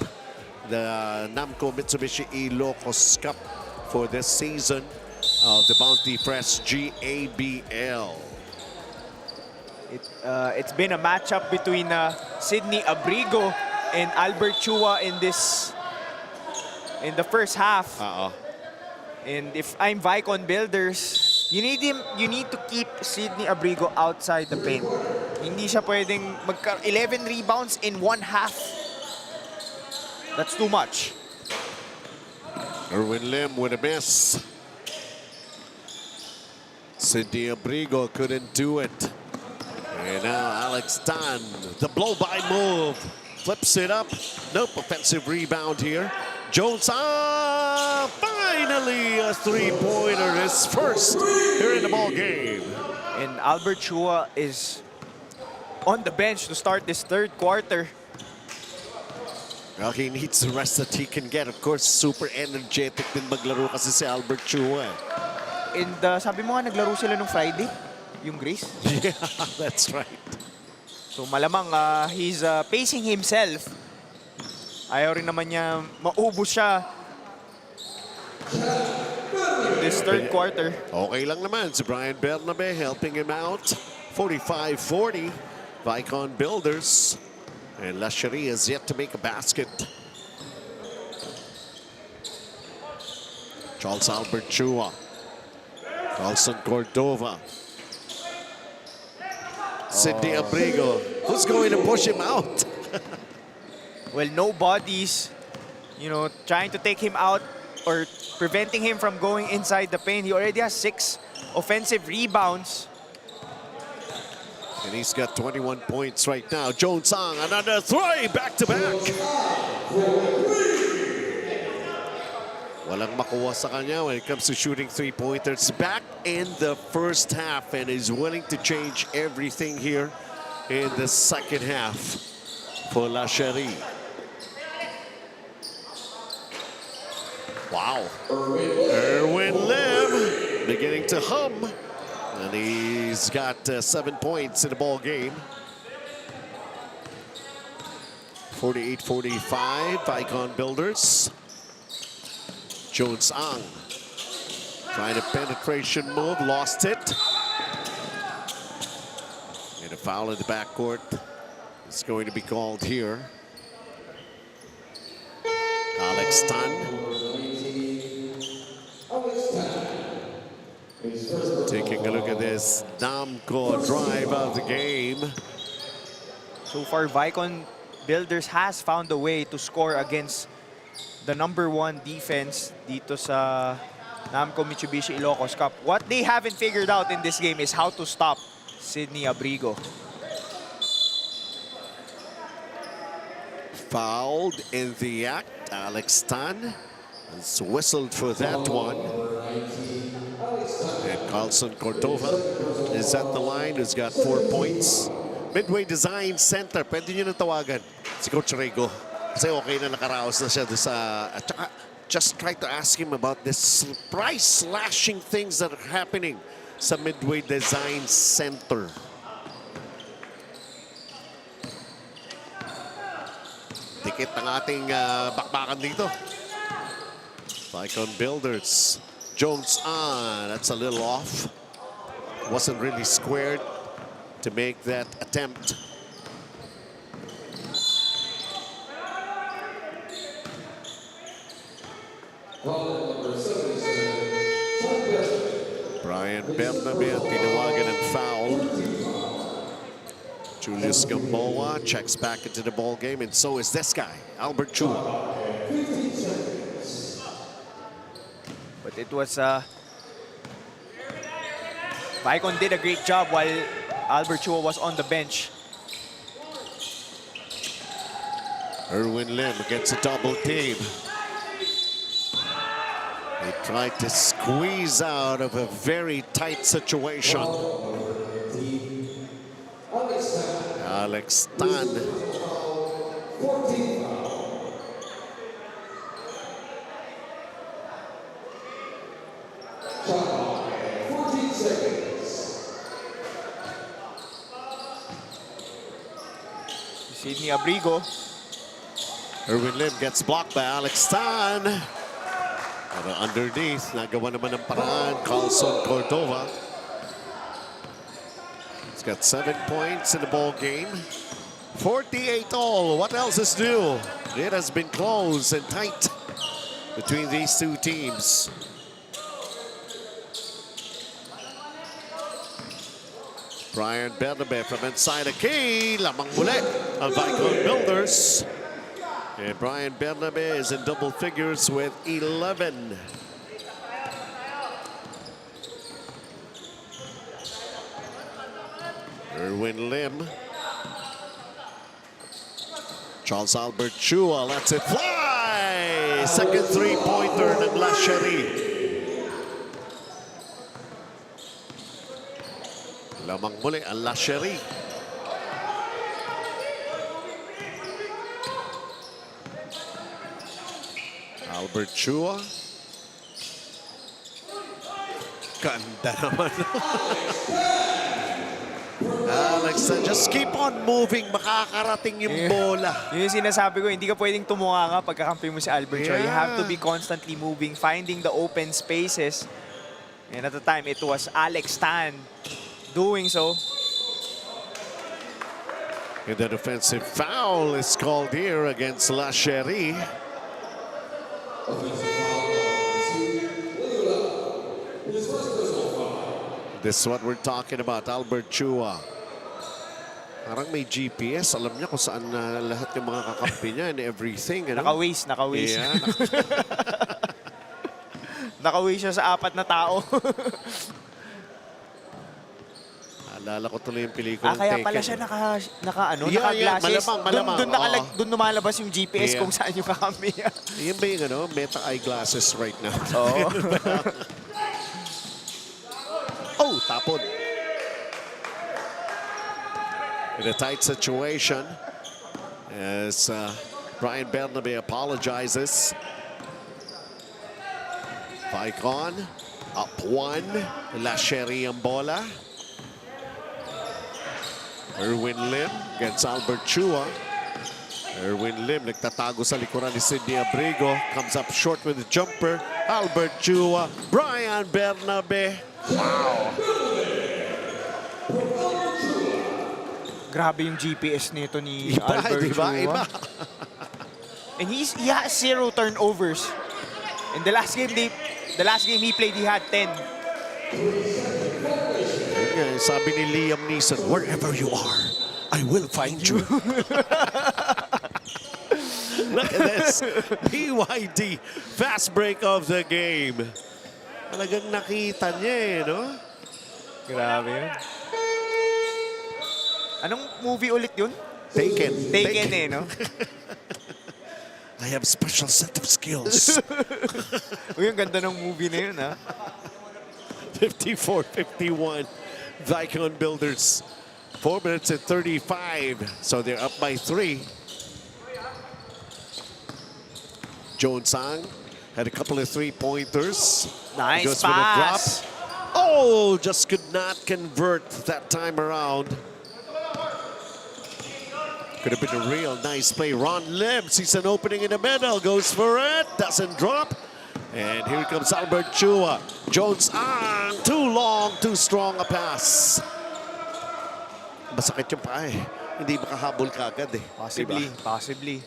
the NAMCo Mitsubishi Ilocos Cup for this season of the Bounty Fresh GABL. It's been a matchup between Sydney Abrigo and Albert Chua in the first half. And if I'm Vaikon Builders, you need to keep Sydney Abrigo outside the paint. Hindi siya pwedeng 11 rebounds in one half. That's too much. Erwin Lim with a miss. Sydney Abrigo couldn't do it. And now Alex Tan, the blow-by move. Flips it up. Nope, offensive rebound here. Jones, finally a three-pointer, his first here in the ball game. And Albert Chua is on the bench to start this third quarter. Well, he needs the rest that he can get. Of course, super energetic din maglaro kasi si Albert Chua. And sabi mo nga, naglaro sila nung Friday, yung Grace. Yeah, that's right. So malamang he's pacing himself. Ayaw rin naman niya maubos siya in this third quarter. Okay lang naman si Brian Bernabe helping him out. 45-40, Vaikon Builders. And Sheri has yet to make a basket. Charles Albert Chua. Carlson Cordova. Sydney Abrigo, who's going to push him out? Well, nobody's, trying to take him out or preventing him from going inside the paint. He already has 6 offensive rebounds. And he's got 21 points right now. Jones Sang, another three, back-to-back. Walang makuha sa kanya when it comes to shooting three-pointers. Back in the first half, and is willing to change everything here in the second half for Sheri. Wow. Erwin Lim beginning to hum. And he's got 7 points in the ball game. 48-45, Vaikon Builders. Jones Ang trying a penetration move, lost it. And a foul in the backcourt is going to be called here. Alex Tan. Taking a look at this NAMCo drive of the game. So far, Vaikon Builders has found a way to score against the #1 defense dito sa NAMCo Mitsubishi Ilocos Cup. What they haven't figured out in this game is how to stop Sydney Abrigo. Fouled in the act. Alex Tan has whistled for that one. And Carlson Cordova is at the line, who's got 4 points. Midway Design Center, pwede nyo na tawagan si Coach Rego. Kasi okay na nakaraos na siya doon sa... At saka, just try to ask him about this price slashing things that are happening sa Midway Design Center. Dikit ng ating bakbakan dito. Vaikon Builders. Jones on. That's a little off. Wasn't really squared to make that attempt. Brian Bernabe ang tinawagan ng foul. Julius Gamboa checks back into the ball game, and so is this guy, Albert Chua. But it was Vaikon did a great job while Albert Chua was on the bench. Erwin Lim against a double team. They tried to squeeze out of a very tight situation. Alex Tan. Sidney Abrigo. Erwin Lim gets blocked by Alex Tan. Pero underneath, nagawa naman ng paraan, Carlson Cordova. He's got 7 points in the ball game. 48 all. What else is new? It has been close and tight between these two teams. Brian Bernabe from inside the key. Lamang muli ang Vaikon Builders. And Brian Bernabe is in double figures with 11. Erwin Lim. Charles Albert Chua lets it fly. Second three-pointer ng Sheri. Lamang muli ang Sheri. Albert Chua. Ganda naman. Alex, just keep on moving. Makakarating yung bola. Yun yung sinasabi ko, hindi ka pwedeng tumunganga pagkakampi mo si Albert Chua. You have to be constantly moving, finding the open spaces. And at the time, it was Alex Tan doing so. And that offensive foul is called here against Sheri. This is what we're talking about, Albert Chua. Parang may GPS. Alam niya kung saan lahat yung mga kakampi niya and everything. Ano? Naka-waste. Yeah. Naka-waste siya sa 4 na tao. Alala ko tuloy yung pelikula. Kaya pala siya naka-glasses. Malamang. Doon lumalabas yung GPS kung saan yung kakampi niya. Yan ba yung meta eyeglasses right now? Oo. Oh, tapon. In a tight situation as Brian Bernabe apologizes. Vaikon up 1. Sheri ang bola. Erwin Lim against Albert Chua. Erwin Lim nagtatago sa likuran ni Sidney Abrigo. Comes up short with the jumper. Albert Chua. Brian Bernabe. Wow. Grabe yung GPS nito ni Albert Chua. Iba. And he has 0 turnovers. In the last game he played, he had 10. Sabi ni Liam Neeson, wherever you are, I will find you. Look at this. BYD, fast break of the game. Talagang nakita niya no? Grabe yun. Anong movie ulit yun? Taken. No? I have special set of skills. Uy, ang ganda ng movie na yun, ha? 54-51. Vaikon Builders. 4 minutes and 35. So they're up by 3. Jonesang had a couple of three-pointers. Nice Goes for the drop. pass. Oh, just could not convert that time around. Could have been a real nice play. Ron Lim sees an opening in the middle, goes for it, doesn't drop. And here comes Albert Chua. Jonesang, too long, too strong a pass. Masakit yung pa eh. Hindi makahabol ka agad eh. Possibly, Diba? possibly.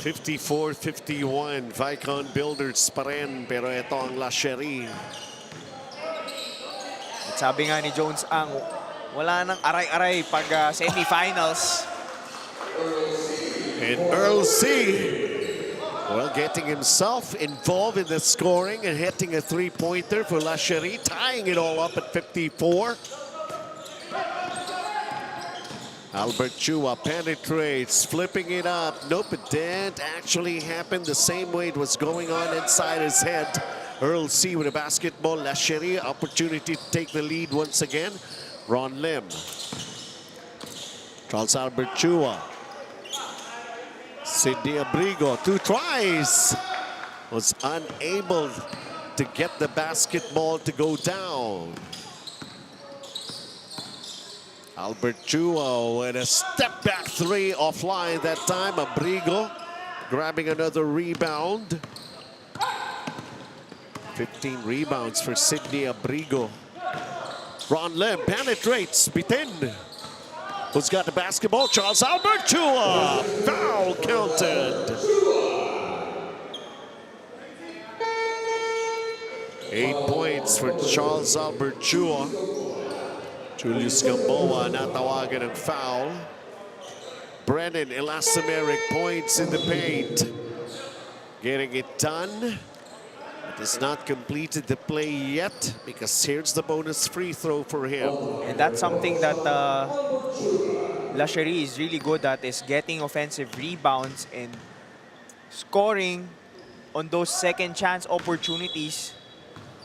54-51, Vaikon Builders pa rin, pero ito ang Sheri. At sabi nga ni Jonesang, wala nang aray-aray pag semifinals. And Earl C, well, getting himself involved in the scoring and hitting a three-pointer for Sheri, tying it all up at 54. Albert Chua penetrates, flipping it up. Nope, it didn't actually happen the same way it was going on inside his head. Earl C with a basketball. Sheri, opportunity to take the lead once again. Ron Lim. Charles Albert Chua. Sidney Abrigo, 2 tries. Was unable to get the basketball to go down. Albert Chua with a step-back 3 offline that time. Abrigo grabbing another rebound. 15 rebounds for Sidney Abrigo. Ron Lim penetrates. Bitin. Who's got the basketball? Charles Albert Chua. Foul counted. 8 points for Charles Albert Chua. Julius Gamboa natawagan ng foul. Brennan elastomeric points in the paint. Getting it done. But has not completed the play yet because here's the bonus free throw for him. And that's something that Sheri is really good at, is getting offensive rebounds and scoring on those second chance opportunities.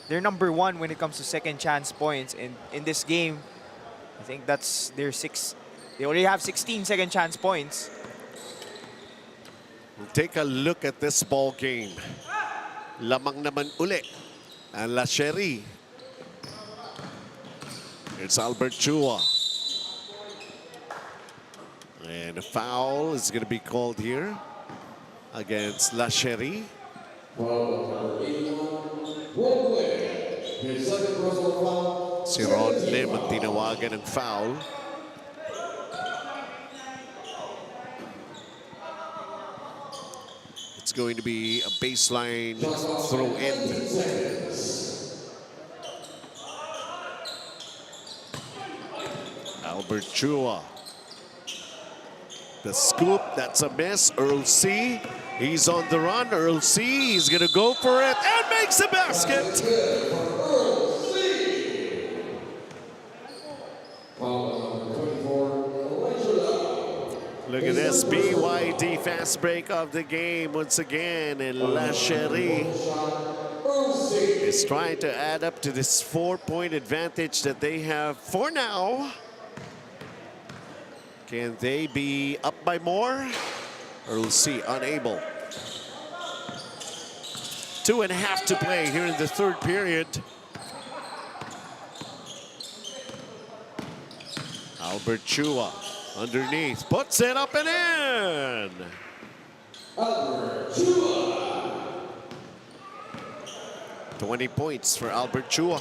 They're number 1 when it comes to second chance points. And in this game, I think that's their 6. They already have 16 second chance points. We'll take a look at this ball game. Lamang naman uli ang Sheri. It's Albert Chua. And a foul is going to be called here against Sheri. Si Ron Lim ang tinawagan ng foul. It's going to be a baseline throw in. Albert Chua. The scoop, that's a miss. Earl C, he's on the run. Earl C, he's gonna go for it and makes the basket. Look at this, BYD fast break of the game once again, and Sheri is trying to add up to this 4-point advantage that they have for now. Can they be up by more? Earl C unable. 2.5 to play here in the third period. Albert Chua underneath, puts it up and in. Albert Chua. 20 points for Albert Chua.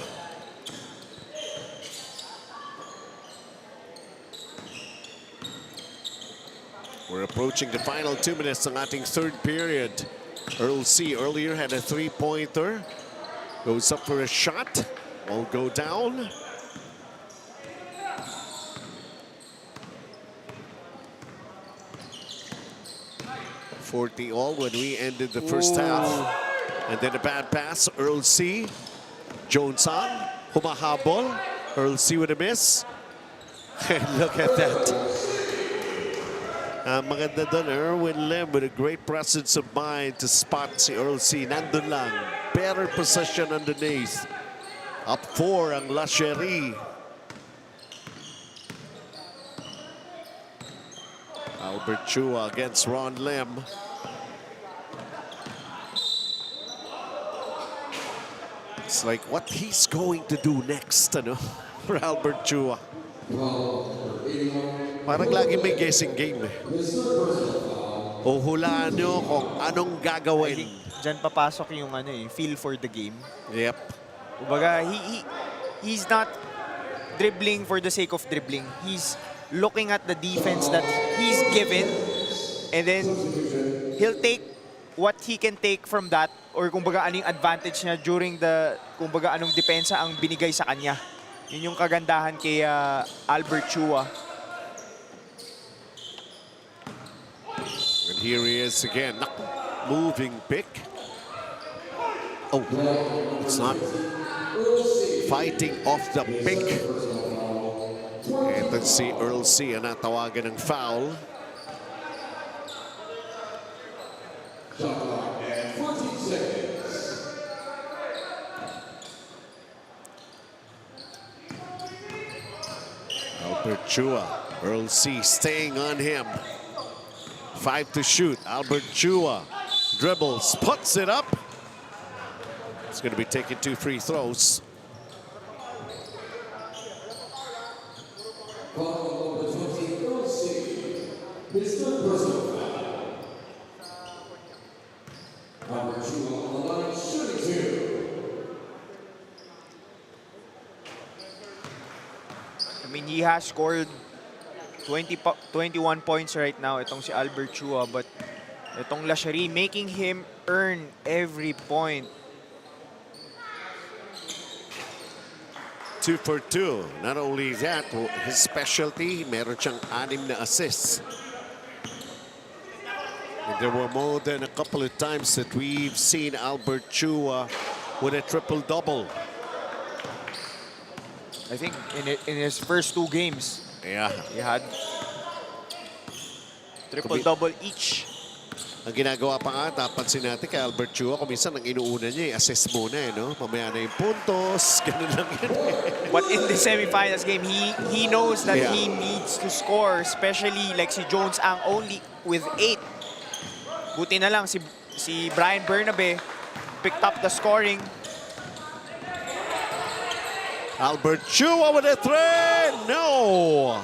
We're approaching the final 2 minutes ng ating third period. Earl C earlier had a 3-pointer. Goes up for a shot. Won't go down. all when we ended the first half. And then a bad pass. Earl C. Jonesang. Humahabol. Earl C with a miss. And look at that. Maganda doon, Erwin Lim with a great presence of mind to spot si Earl C. Nandun lang. Better possession underneath. Up 4 ang Sheri. Albert Chua against Ron Lim. It's like what he's going to do next, ano, for Albert Chua. Parang lagi may guessing game eh. O hulaan nyo kung anong gagawin. Diyan papasok yung ano eh, feel for the game. Yep. Kumbaga, he's not dribbling for the sake of dribbling. He's looking at the defense that he's given, and then he'll take what he can take from that, or kumbaga anong advantage niya during the, kumbaga anong depensa ang binigay sa kanya. Yun yung kagandahan kay Albert Chua. And here he is again. Moving pick. Oh, it's not. Fighting off the pick. And let's see, Earl C. natawagan ng foul. Albert Chua, Earl C. staying on him. 5 to shoot. Albert Chua dribbles, puts it up. It's going to be taking 2 free throws. I mean, he has scored 21 points right now, itong si Albert Chua, but itong Sheri making him earn every point. 2 for 2. Not only that, his specialty, meron siyang 6 na assists. And there were more than a couple of times that we've seen Albert Chua with a triple-double. I think in his first 2 games, Yeah. he had triple-double each. Ang ginagawa pa nga, napansin natin kay Albert Chua, kung minsan ang inuuna niya, assist muna eh, no? Mamaya na yung puntos, ganun lang yan. But in the semifinals game, he knows that Yeah. he needs to score, especially like si Jones ang only with 8. Buti na lang si Brian Bernabe picked up the scoring. Albert Chua with a three! No!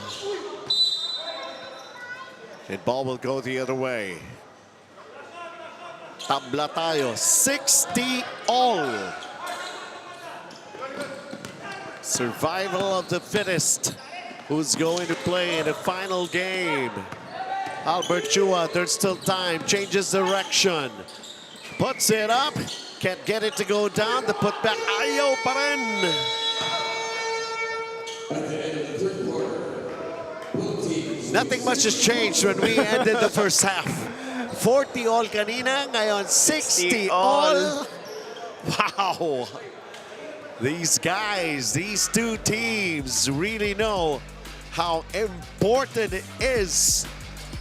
And ball will go the other way. Tabla tayo, 60 all. Survival of the fittest. Who's going to play in the final game? Albert Chua, there's still time, changes direction. Puts it up, can't get it to go down. The putback, ayaw pa rin. Nothing much has changed when we ended the first half. 40 all kanina, ngayon 60 all. Wow. These guys, these two teams really know how important it is.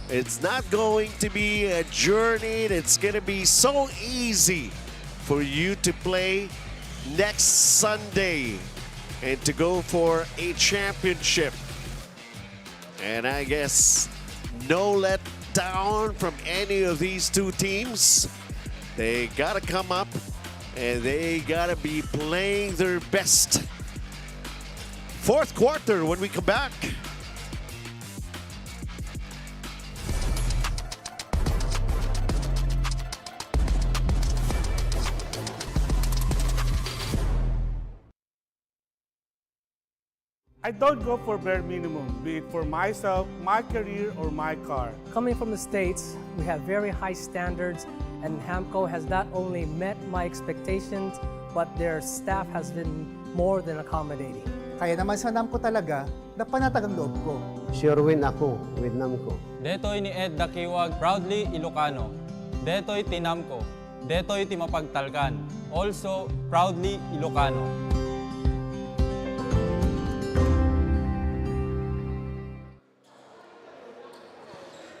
It's not going to be a journey. It's going to be so easy for you to play next Sunday and to go for a championship. And I guess no letdown from any of these two teams. They got to come up and they got to be playing their best. Fourth quarter when we come back. I don't go for bare minimum, be it for myself, my career, or my car. Coming from the States, we have very high standards, and NAMCo has not only met my expectations, but their staff has been more than accommodating. Kaya naman sa NAMCo talaga, napanatag ang loob ko. Sure win ako with NAMCo. Detoy ni Ed Dakiwag, proudly Ilocano. Detoy ti NAMCo. Detoy ti mapagtalkan. Also proudly Ilocano.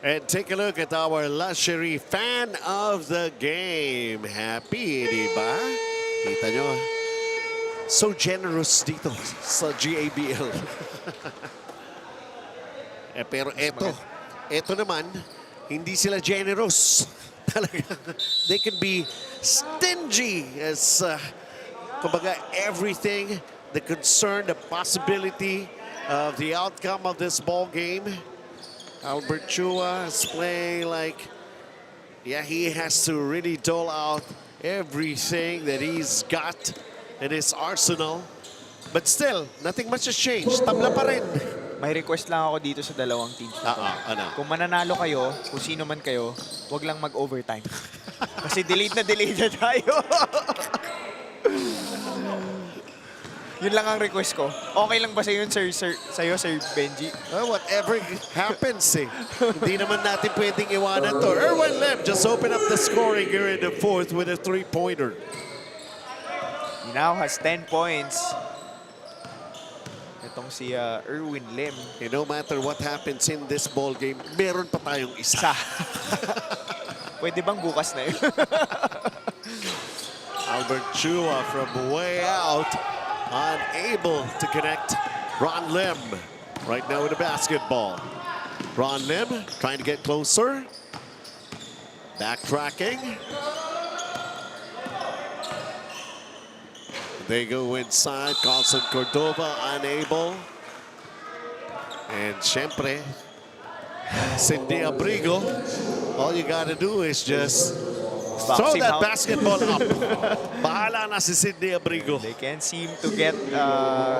And take a look at our Sheri fan of the game. Happy, di ba? Kita nyo, so generous dito sa GABL. Pero eto naman, hindi sila generous. Talaga, they can be stingy as kumbaga everything, the concern, the possibility of the outcome of this ball game. Albert Chua is playing like, yeah, he has to really dole out everything that he's got in his arsenal. But still, nothing much has changed. Tabla pa rin. May request lang ako dito sa dalawang team. Ano? Kung mananalo kayo, kung sino man kayo, wag lang mag-overtime. Kasi delayed na tayo. Yun lang ang request ko. Okay lang ba sa'yo, Sir Benji? Whatever happens, eh. Hindi naman natin pwedeng iwanan to. Erwin Lim just open up the scoring here in the fourth with a three-pointer. He now has 10 points. Itong si Erwin Lim. No matter what happens in this ball game, meron pa tayong isa. Pwede bang bukas na yun? Albert Chua from way out, unable to connect. Ron Lim right now with the basketball. Ron Lim trying to get closer. Backtracking. They go inside. Carlson Cordova unable. And syempre, Cindy Abrigo, all you gotta do is just throw that basketball up. Bahala na si Cindy Abrigo. They can't seem to get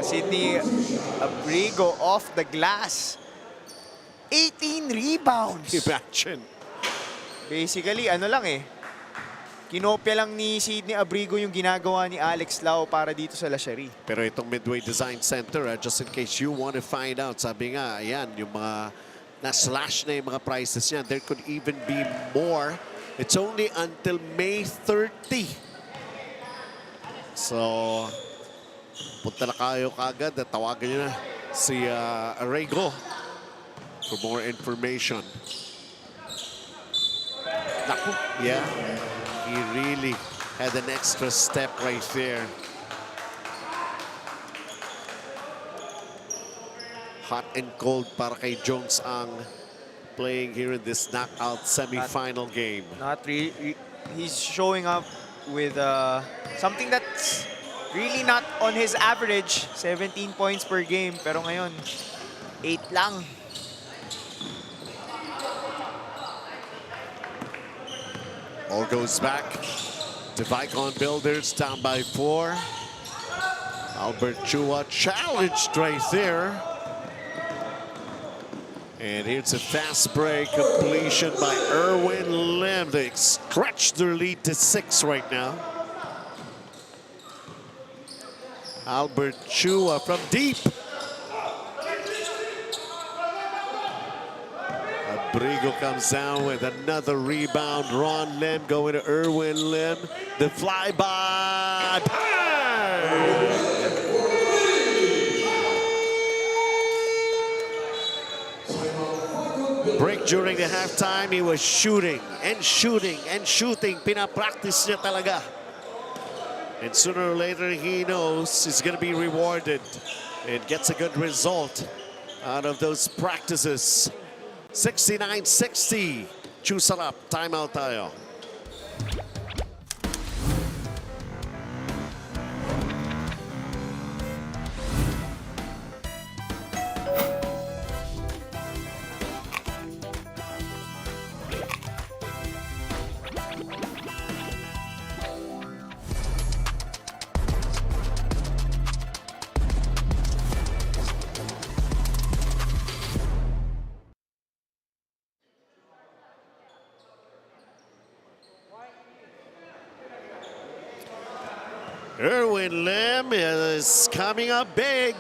Cindy Abrigo off the glass. 18 rebounds. Imagine. Basically, ano lang eh. Kinopya lang ni Sidney Abrigo yung ginagawa ni Alex Lau para dito sa Sheri. Pero itong Midway Design Center, just in case you want to find out, sabi nga, ayan, yung mga na-slash na yung mga prices niyan. There could even be more. It's only until May 30. So, punta na kayo kagad at tawagan nyo na si Arrego for more information. Naku, yeah. He really had an extra step right there. Hot and cold para kay Jones ang playing here in this knockout semi-final game. Not really. He's showing up with something that's really not on his average. 17 points per game. Pero ngayon, 8 lang. All goes back to Vaikon Builders, down by 4. Albert Chua challenged right there. And here's a fast break completion by Erwin Lim. They stretch their lead to 6 right now. Albert Chua from deep. Abrigo comes down with another rebound. Ron Lim going to Erwin Lim. The flyby. Break during the halftime. He was shooting and shooting and shooting. Pinapractice niya talaga. And sooner or later, he knows he's going to be rewarded and gets a good result out of those practices. 69-60. Chusarap. Timeout tayo. Erwin Lim is coming up big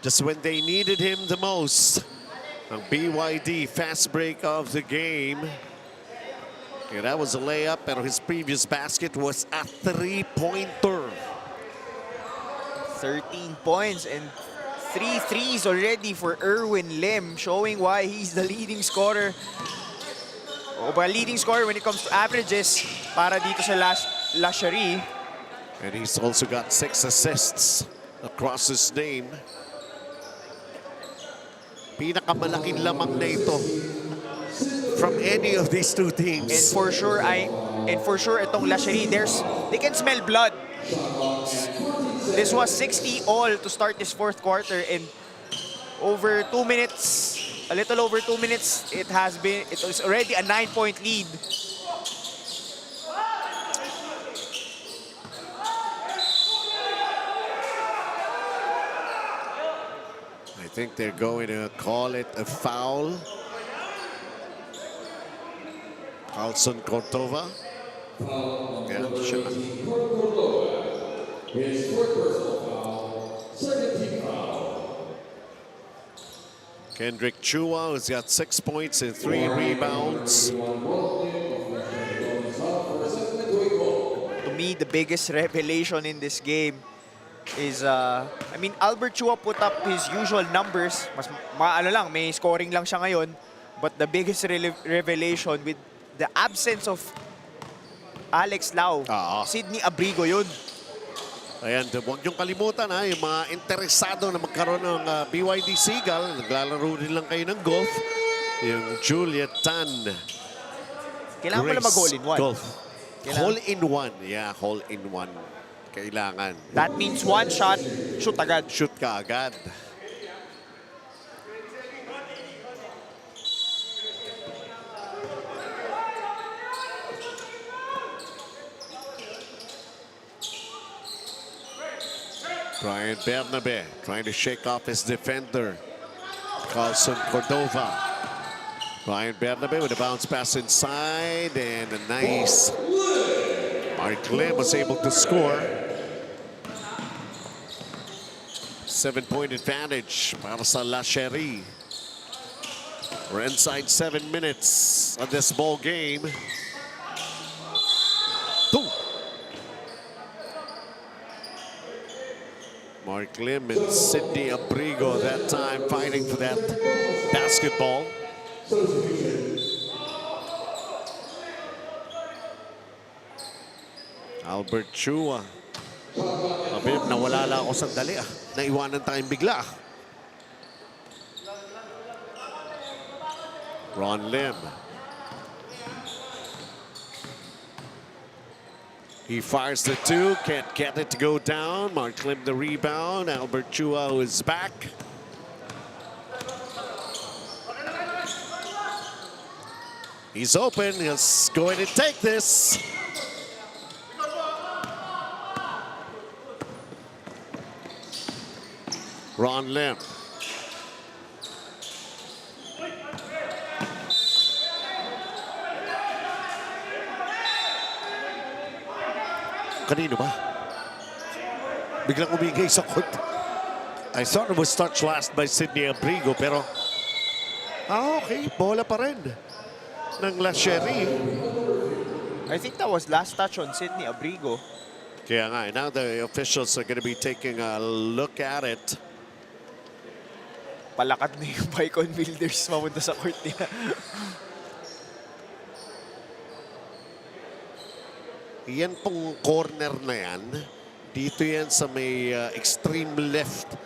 just when they needed him the most. Ang BYD fast break of the game. Okay, that was a layup, pero his previous basket was a three-pointer. 13 points and 3 threes already for Erwin Lim, showing why he's the leading scorer. O ba, leading scorer when it comes to averages para dito sa Sheri. And he's also got 6 assists across his name. Pinakamalaking lamang na ito from any of these two And teams. for sure, itong La Sheri, they can smell blood. This was 60 all to start this fourth quarter, and over 2 minutes, a little over 2 minutes, it was already a 9-point lead. I think they're going to call it a foul. Carlson Cordova. Yeah, sure. His fourth personal foul, second team foul. Kendrick Chua, who's got 6 points and 3 rebounds. To me, the biggest revelation in this game is, Albert Chua put up his usual numbers. May scoring lang siya ngayon. But the biggest revelation with the absence of Alex Lau, Sydney Abrigo yun. Ayan, huwag niyong kalimutan yung mga interesado na magkaroon ng BYD Seagull. Naglalaro rin lang kayo ng golf. Yung Juliet Tan. Kailangan mo lang mag-hole-in-one. Golf. Hole-in-one. Yeah, hole-in-one. Kailangan. That means one shot, shoot agad. Shoot ka agad. Brian Bernabe trying to shake off his defender. Carlson Cordova. Brian Bernabe with a bounce pass inside and a nice. Mark Lim was able to score. 7-point advantage para sa La Sheri. We're inside 7 minutes of this ball game. Mark Lim and Sydney Abrigo that time fighting for that basketball. Albert Chua. Abib, nawala lang ako sandali. Naiwanan tayong bigla. Ron Lim. He fires the two, can't get it to go down. Mark Lim the rebound. Albert Chua who is back. He's open, he's going to take this. Ron Lim. Kanino ba? Biglang umigay sa court. I thought it was touched last by Sydney Abrigo, pero okay, bola pa rin ng La Sheri. I think that was last touch on Sydney Abrigo. Kaya nga, now the officials are going to be taking a look at it. Palakad na yung Vaikon Builders mamunta sa court nila. Yan pong corner na yan, dito yan sa may extreme left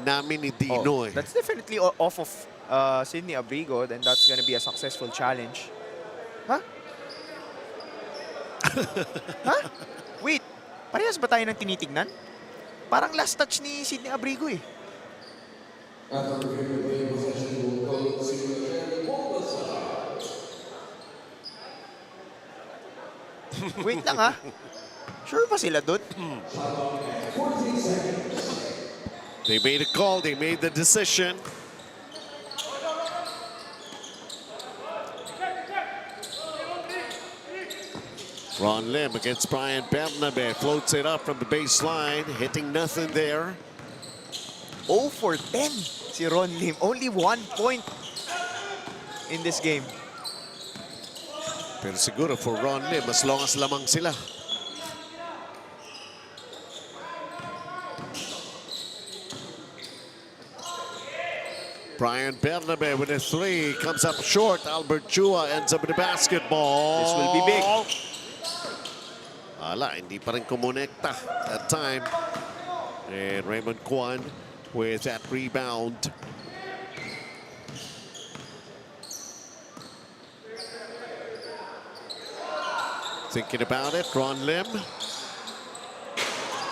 namin ni Dino. That's definitely off of Sydney Abrigo, then that's gonna be a successful challenge. Huh? Huh? Wait, parehas ba tayo ng tinitignan? Parang last touch ni Sydney Abrigo eh. Wait lang ha. Sure ba sila doon? They made a call, they made the decision. Ron Lim against Brian Bernabe, floats it up from the baseline, hitting nothing there. 0 for 10 si Ron Lim. Only 1 point in this game. Pero siguro for Ron Lim, as long as lamang sila. Brian Bernabe with a three, comes up short. Albert Chua ends up with the basketball. This will be big. Ala, hindi pa rin kumonekta that time. And Raymond Kwan with that rebound. Thinking about it, Ron Lim.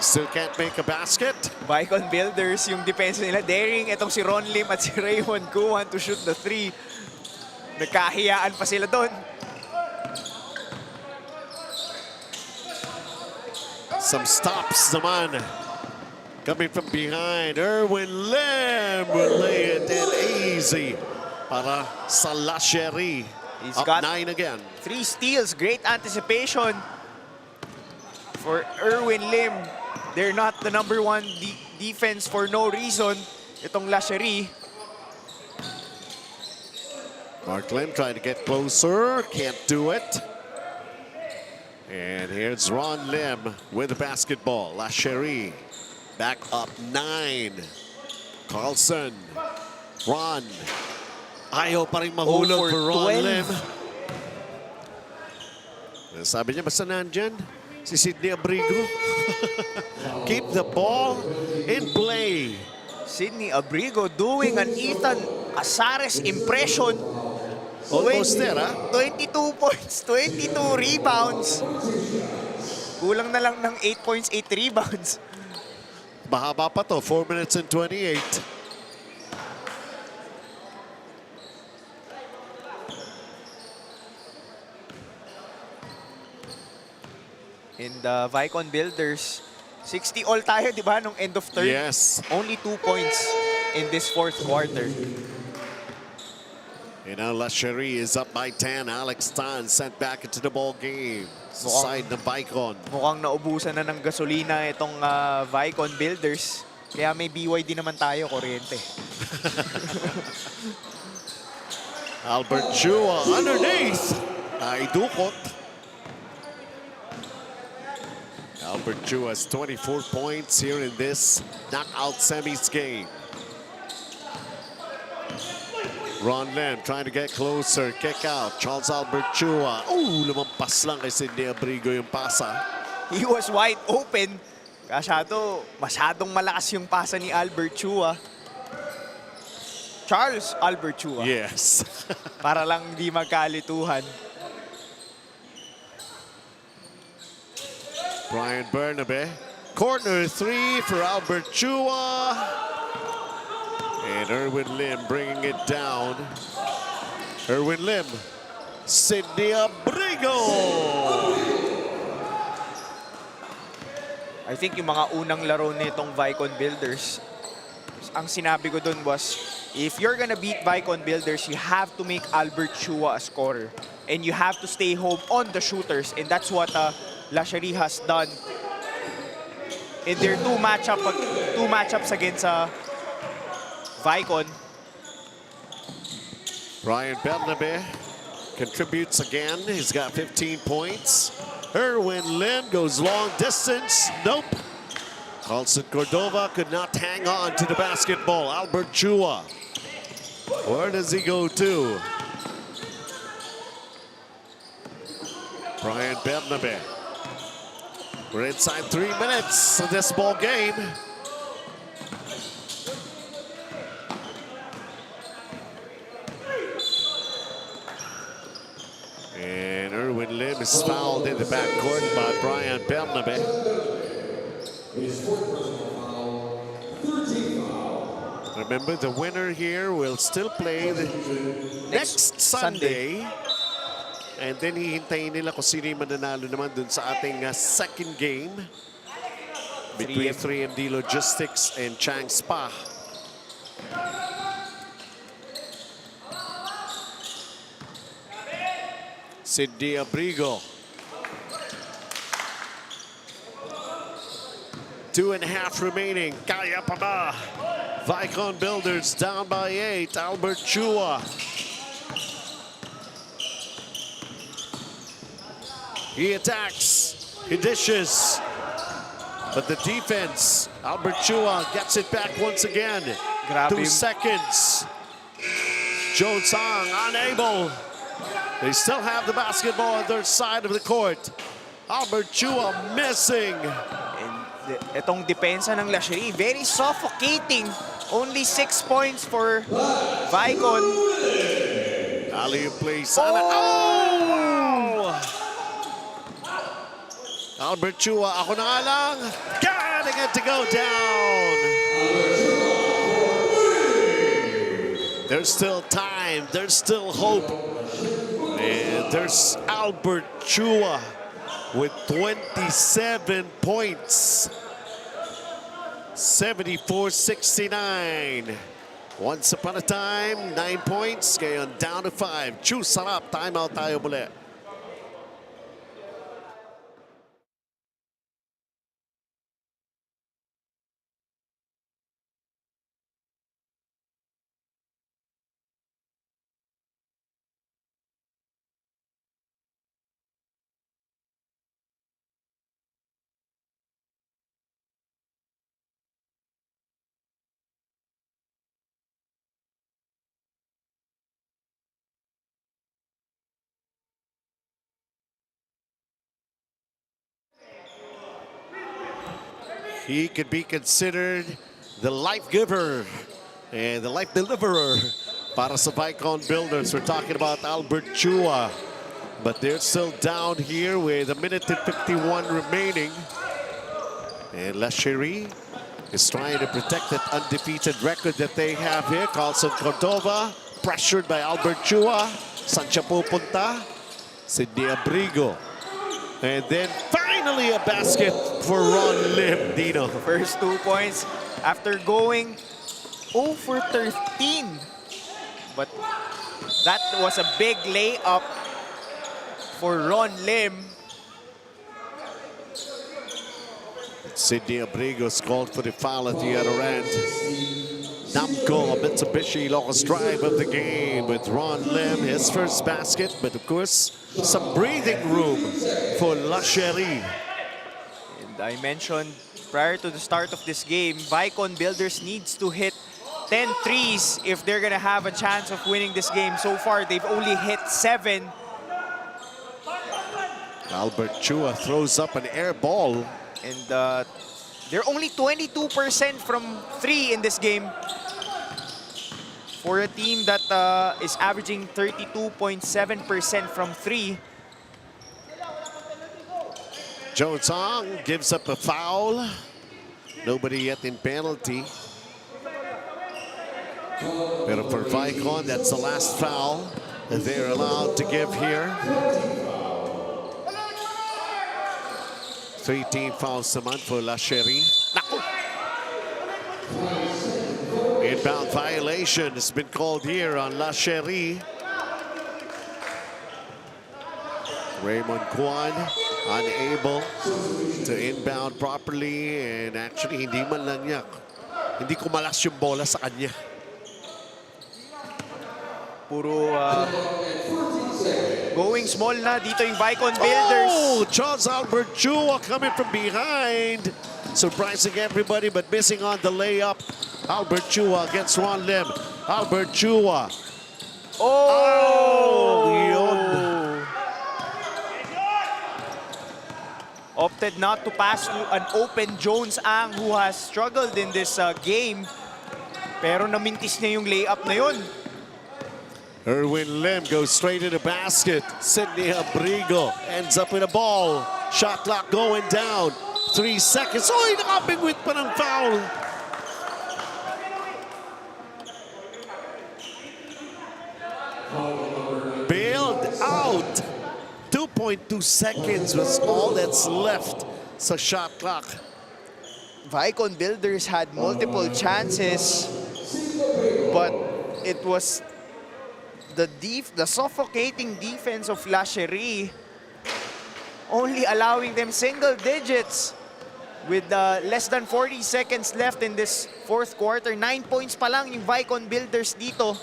Still can't make a basket. Vaikon Builders, yung depensa nila. Daring, itong si Ron Lim at si Raymond Gu want to shoot the three. Nagkahiyaan pa sila doon. Some stops naman. Coming from behind, Erwin Lim will lay it in easy para sa Sheri. He's Up got 9 again. 3 steals. Great anticipation for Erwin Lim. They're not the #1 defense for no reason. Itong Sheri. Mark Lim trying to get closer, can't do it. And here's Ron Lim with the basketball. Sheri back up 9. Carlson, Ron. Ayaw pa rin mahulog for Ron 12. Lim. Sabi niya, basta nandyan, si Sidney Abrigo. Keep the ball in play. Sidney Abrigo doing an Ethan Casares impression. Almost there, ha? 22 points, 22 rebounds. Kulang na lang ng 8 points, 8 rebounds. Mahaba pa to, 4 minutes and 28. And Vaikon Builders, 60 all tayo, di ba, nung end of third? Yes. Only 2 points in this fourth quarter. And now Sheri is up by 10. Alex Tan sent back into the ball game. Side ng Vaikon. Mukhang naubusan na ng gasolina itong Vaikon Builders. Kaya may BYD naman tayo, kuryente. Albert Chua underneath. Naidukot. Albert Chua has 24 points here in this knockout semis game. Ron Lim trying to get closer. Kick out. Charles Albert Chua. Oh, lumampas lang kay Sidney Abrigo yung pasa. He was wide open. Masyadong malakas yung pasa ni Albert Chua. Charles Albert Chua. Yes. Para lang di magkalituhan. Brian Bernabe. Corner 3 for Albert Chua. And Erwin Lim bringing it down. Erwin Lim. Sidney Abrigo. I think yung mga unang laro nitong Vaikon Builders, ang sinabi ko dun was, if you're gonna beat Vaikon Builders, you have to make Albert Chua a scorer. And you have to stay home on the shooters. And that's what Sheri has done in their two matchups against Vaikon. Brian Bernabe contributes again. He's got 15 points. Erwin Lim goes long distance. Nope. Carlson Cordova could not hang on to the basketball. Albert Chua. Where does he go to? Brian Bernabe. We're inside 3 minutes of this ball game. And Erwin Lim is fouled in the backcourt by Brian Bernabe. Remember, the winner here will still play the next Sunday. And then hihintayin nila kung sino yung mananalo naman dun sa ating second game between 3MD Logistics and Chang Spa. Sidney Abrigo. 2.5 remaining. Kaya pa ba? Vaikon Builders down by 8. Albert Chua. He attacks. He dishes. But the defense, Albert Chua gets it back once again. Grabe. 2 seconds. Joe Sang unable. They still have the basketball on their side of the court. Albert Chua missing. And itong depensa ng Sheri, very suffocating. Only 6 points for Vaikon. Alley play sana. Oh! Albert Chua, ako na nga lang. Getting it to go down. There's still time. There's still hope. And there's Albert Chua with 27 points. 74-69. Once upon a time, 9 points. Ngayon down to 5. Chu sarap. Timeout tayo muli. He could be considered the life giver and the life deliverer para sa Vaikon Builders. We're talking about Albert Chua. But they're still down here with 1 minute and 51 remaining. And Sheri is trying to protect that undefeated record that they have here. Carlson Cordova, pressured by Albert Chua. Saan siya pupunta? Sidney Abrigo. And then finally a basket for Ron Lim, Dino. First 2 points after going 0 for 13. But that was a big layup for Ron Lim. Sidney Abrigo called for the foul at the other end. NAMCo, Mitsubishi, Ilocos drive of the game with Ron Lim, his first basket, but of course, some breathing room for Sheri. And I mentioned prior to the start of this game, Vaikon Builders needs to hit 10 threes if they're gonna have a chance of winning this game. So far, they've only hit 7. Albert Chua throws up an air ball. And they're only 22% from 3 in this game. For a team that is averaging 32.7% from 3. Joe Tong gives up a foul. Nobody yet in penalty. Pero for Vaikon, that's the last foul that they're allowed to give here. 3 team fouls naman for Sheri. Inbound violation has been called here on Sheri. Raymond Kwan unable to inbound properly, and actually hindi man lang niya. Hindi kumalas yung bola sa kanya. Puro going small na dito yung Vaikon Builders. Oh, Charles Albert Chua coming from behind. Surprising everybody, but missing on the layup. Albert Chua against Ron Lim. Albert Chua. Oh! Yun. Opted not to pass to an open Jones Ang, who has struggled in this game. Pero namintis niya yung layup na yun. Erwin Lim goes straight to the basket. Sidney Abrigo ends up with a ball. Shot clock going down. 3 seconds. Oh, nakapigwit pa ng foul. Bailed out. 2.2 seconds was all that's left sa shot clock. Vaikon Builders had multiple chances, but it was the suffocating defense of Sheri only allowing them single digits with less than 40 seconds left in this fourth quarter. 9 points pa lang yung Vaikon Builders dito.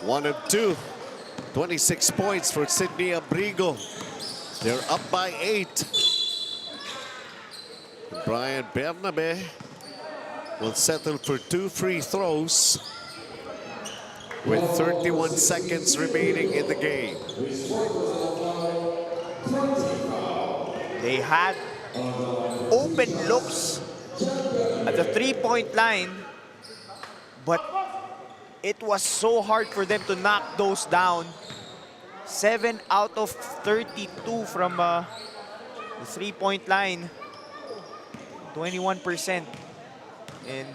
One of 2. 26 points for Sidney Abrigo. They're up by 8. Brian Bernabe will settle for 2 free throws with 31 seconds remaining in the game. They had open looks at the three-point line, but it was so hard for them to knock those down. 7 out of 32 from the three-point line. 21%. And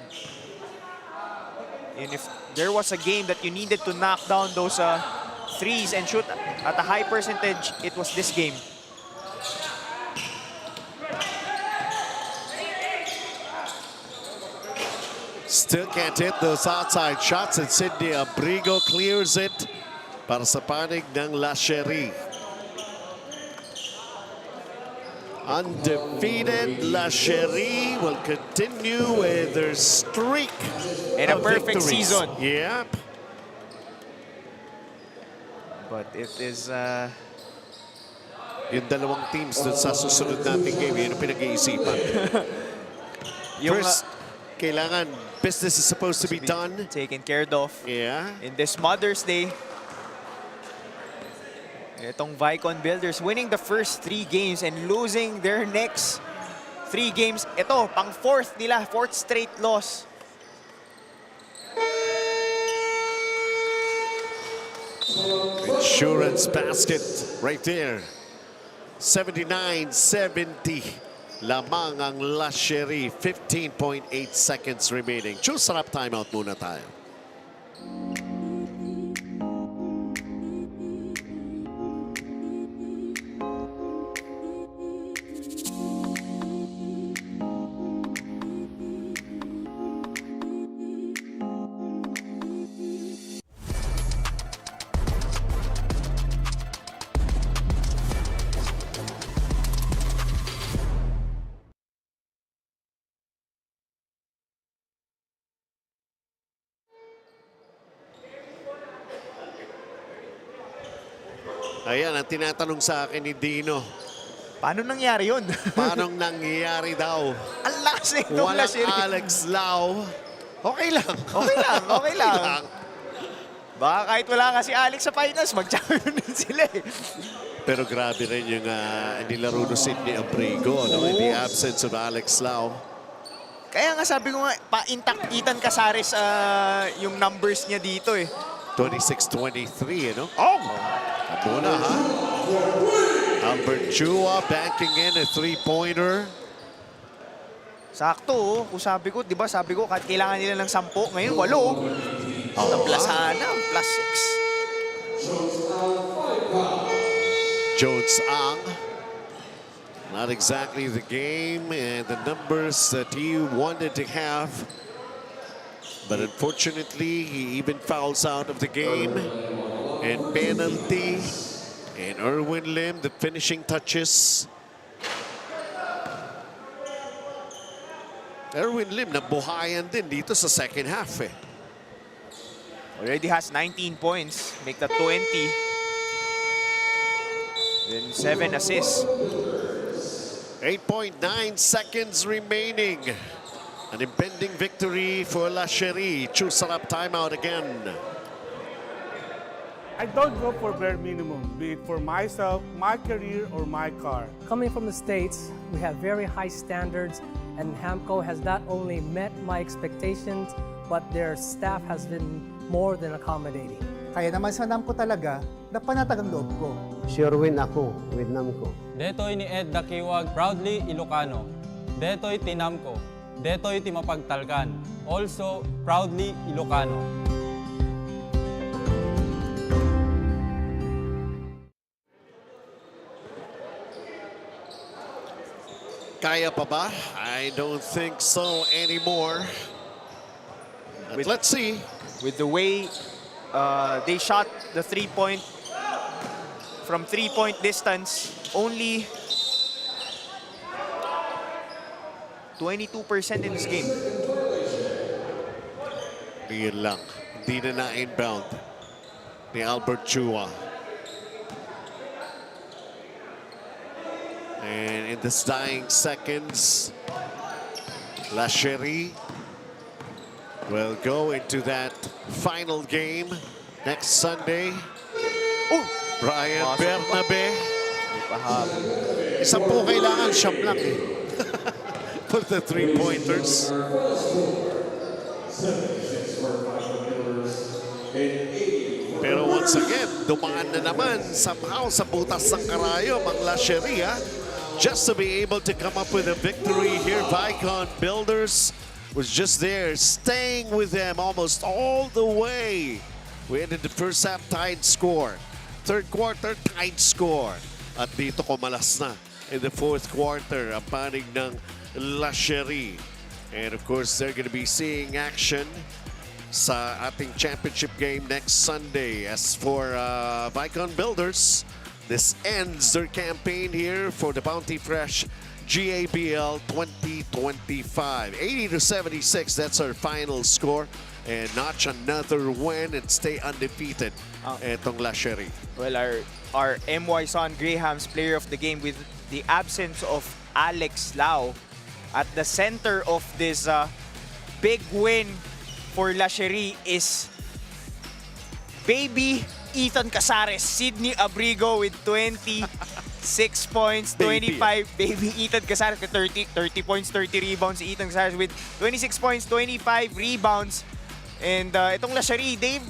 if there was a game that you needed to knock down those threes and shoot at a high percentage, it was this game. Still can't hit those outside shots, and Sidney Abrigo clears it para sa panig ng Sheri. Undefeated, Sheri will continue with their streak And a of perfect victories. season. Yep. But it is... Yung dalawang teams dun sa susunod nating game, yun ang pinag-iisipan. First, kailangan business is supposed to be done. Taken care of. Yeah. In this Mother's Day. Itong Vaikon Builders winning the first 3 games and losing their next 3 games. Ito, pang 4th nila, 4th straight loss. Insurance basket right there. 79-70. Lamang ang Sheri. 15.8 seconds remaining. Choose sarap timeout muna tayo. Ayan, ang tinatanong sa akin ni Dino. Paano nangyari yun? Paano nangyari daw? Ang lakas na itong Walang Sheri. Alex Lau. Okay lang. Okay lang, okay lang. Baka kahit wala nga si Alex sa finals, mag-champion din sila eh. Pero grabe rin yung nilaro ni Sidney Abrigo, no? In the absence of Alex Lau. Kaya nga sabi ko nga, pa-intact Ethan Casares yung numbers niya dito eh. 26-23, ano? Oh! Muna, ha? Albert Chua banking in a three-pointer. Sakto, oh. Kung sabi ko, di ba sabi ko, kahit kailangan nila ng 10, ngayon 8. Tablasana, plus 6. Jones Ang. Not exactly the game and the numbers that he wanted to have. But unfortunately, he even fouls out of the game. And penalty. And Erwin Lim, the finishing touches. Erwin Lim, nabuhayan din dito sa second half eh. Already has 19 points, make that 20. Then 7 assists. 8.9 seconds remaining. An impending victory for Sheri. Choose sarap timeout again. I don't go for bare minimum, be it for myself, my career, or my car. Coming from the States, we have very high standards, and NAMCo has not only met my expectations, but their staff has been more than accommodating. Kaya naman sa NAMCo talaga, napanatag ang loob ko. Sure win ako with NAMCo. Detoy ni Ed Dakiwag, proudly Ilocano. Detoy ti NAMCo. Detoy ti mapagtalkan. Also, proudly Ilocano. Kaya pa ba? I don't think so anymore. But let's see. With the way they shot the 3-point from 3-point distance, only 22% in this game. Yun lang. Hindi na na-inbound ni Albert Chua. And in the dying seconds, Sheri will go into that final game next Sunday. Oh! Brian Bernabe. Pahabol. Isa po kailangan, siyam lang eh. For the three-pointers. Pero once again, dumaan na naman somehow sa butas ng karayom ang La Sheri, just to be able to come up with a victory here. Vaikon Builders was just there, staying with them almost all the way. We ended the first half tied score. Third quarter, tied score. At dito kumalas na in the fourth quarter ang panig ng La Sheri. And of course, they're going to be seeing action sa ating championship game next Sunday. As for Vaikon Builders, this ends their campaign here for the Bounty Fresh GABL 2025. 80-76, that's our final score. And notch another win and stay undefeated. Etong La Sheri. Well, our MY Son Graham's player of the game with the absence of Alex Lau at the center of this big win for La Sheri is baby Ethan Casares, Sydney Abrigo with 26 points, 25. Baby Ethan Casares with 30 points, 30 rebounds. Ethan Casares with 26 points, 25 rebounds. And itong La Sheri, they've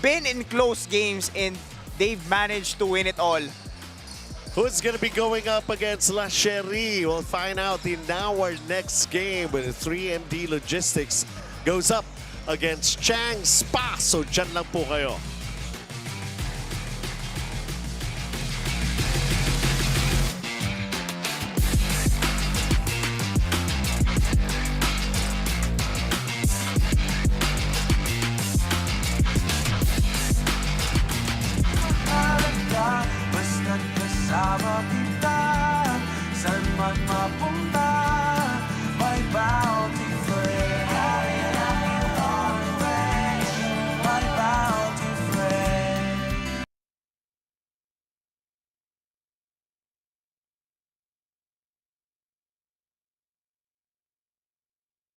been in close games and they've managed to win it all. Who's going to be going up against La Sheri? We'll find out in our next game with 3MD Logistics goes up against Chang Spa. So dyan lang po kayo. Basta't kasama kita, saan man mapunta.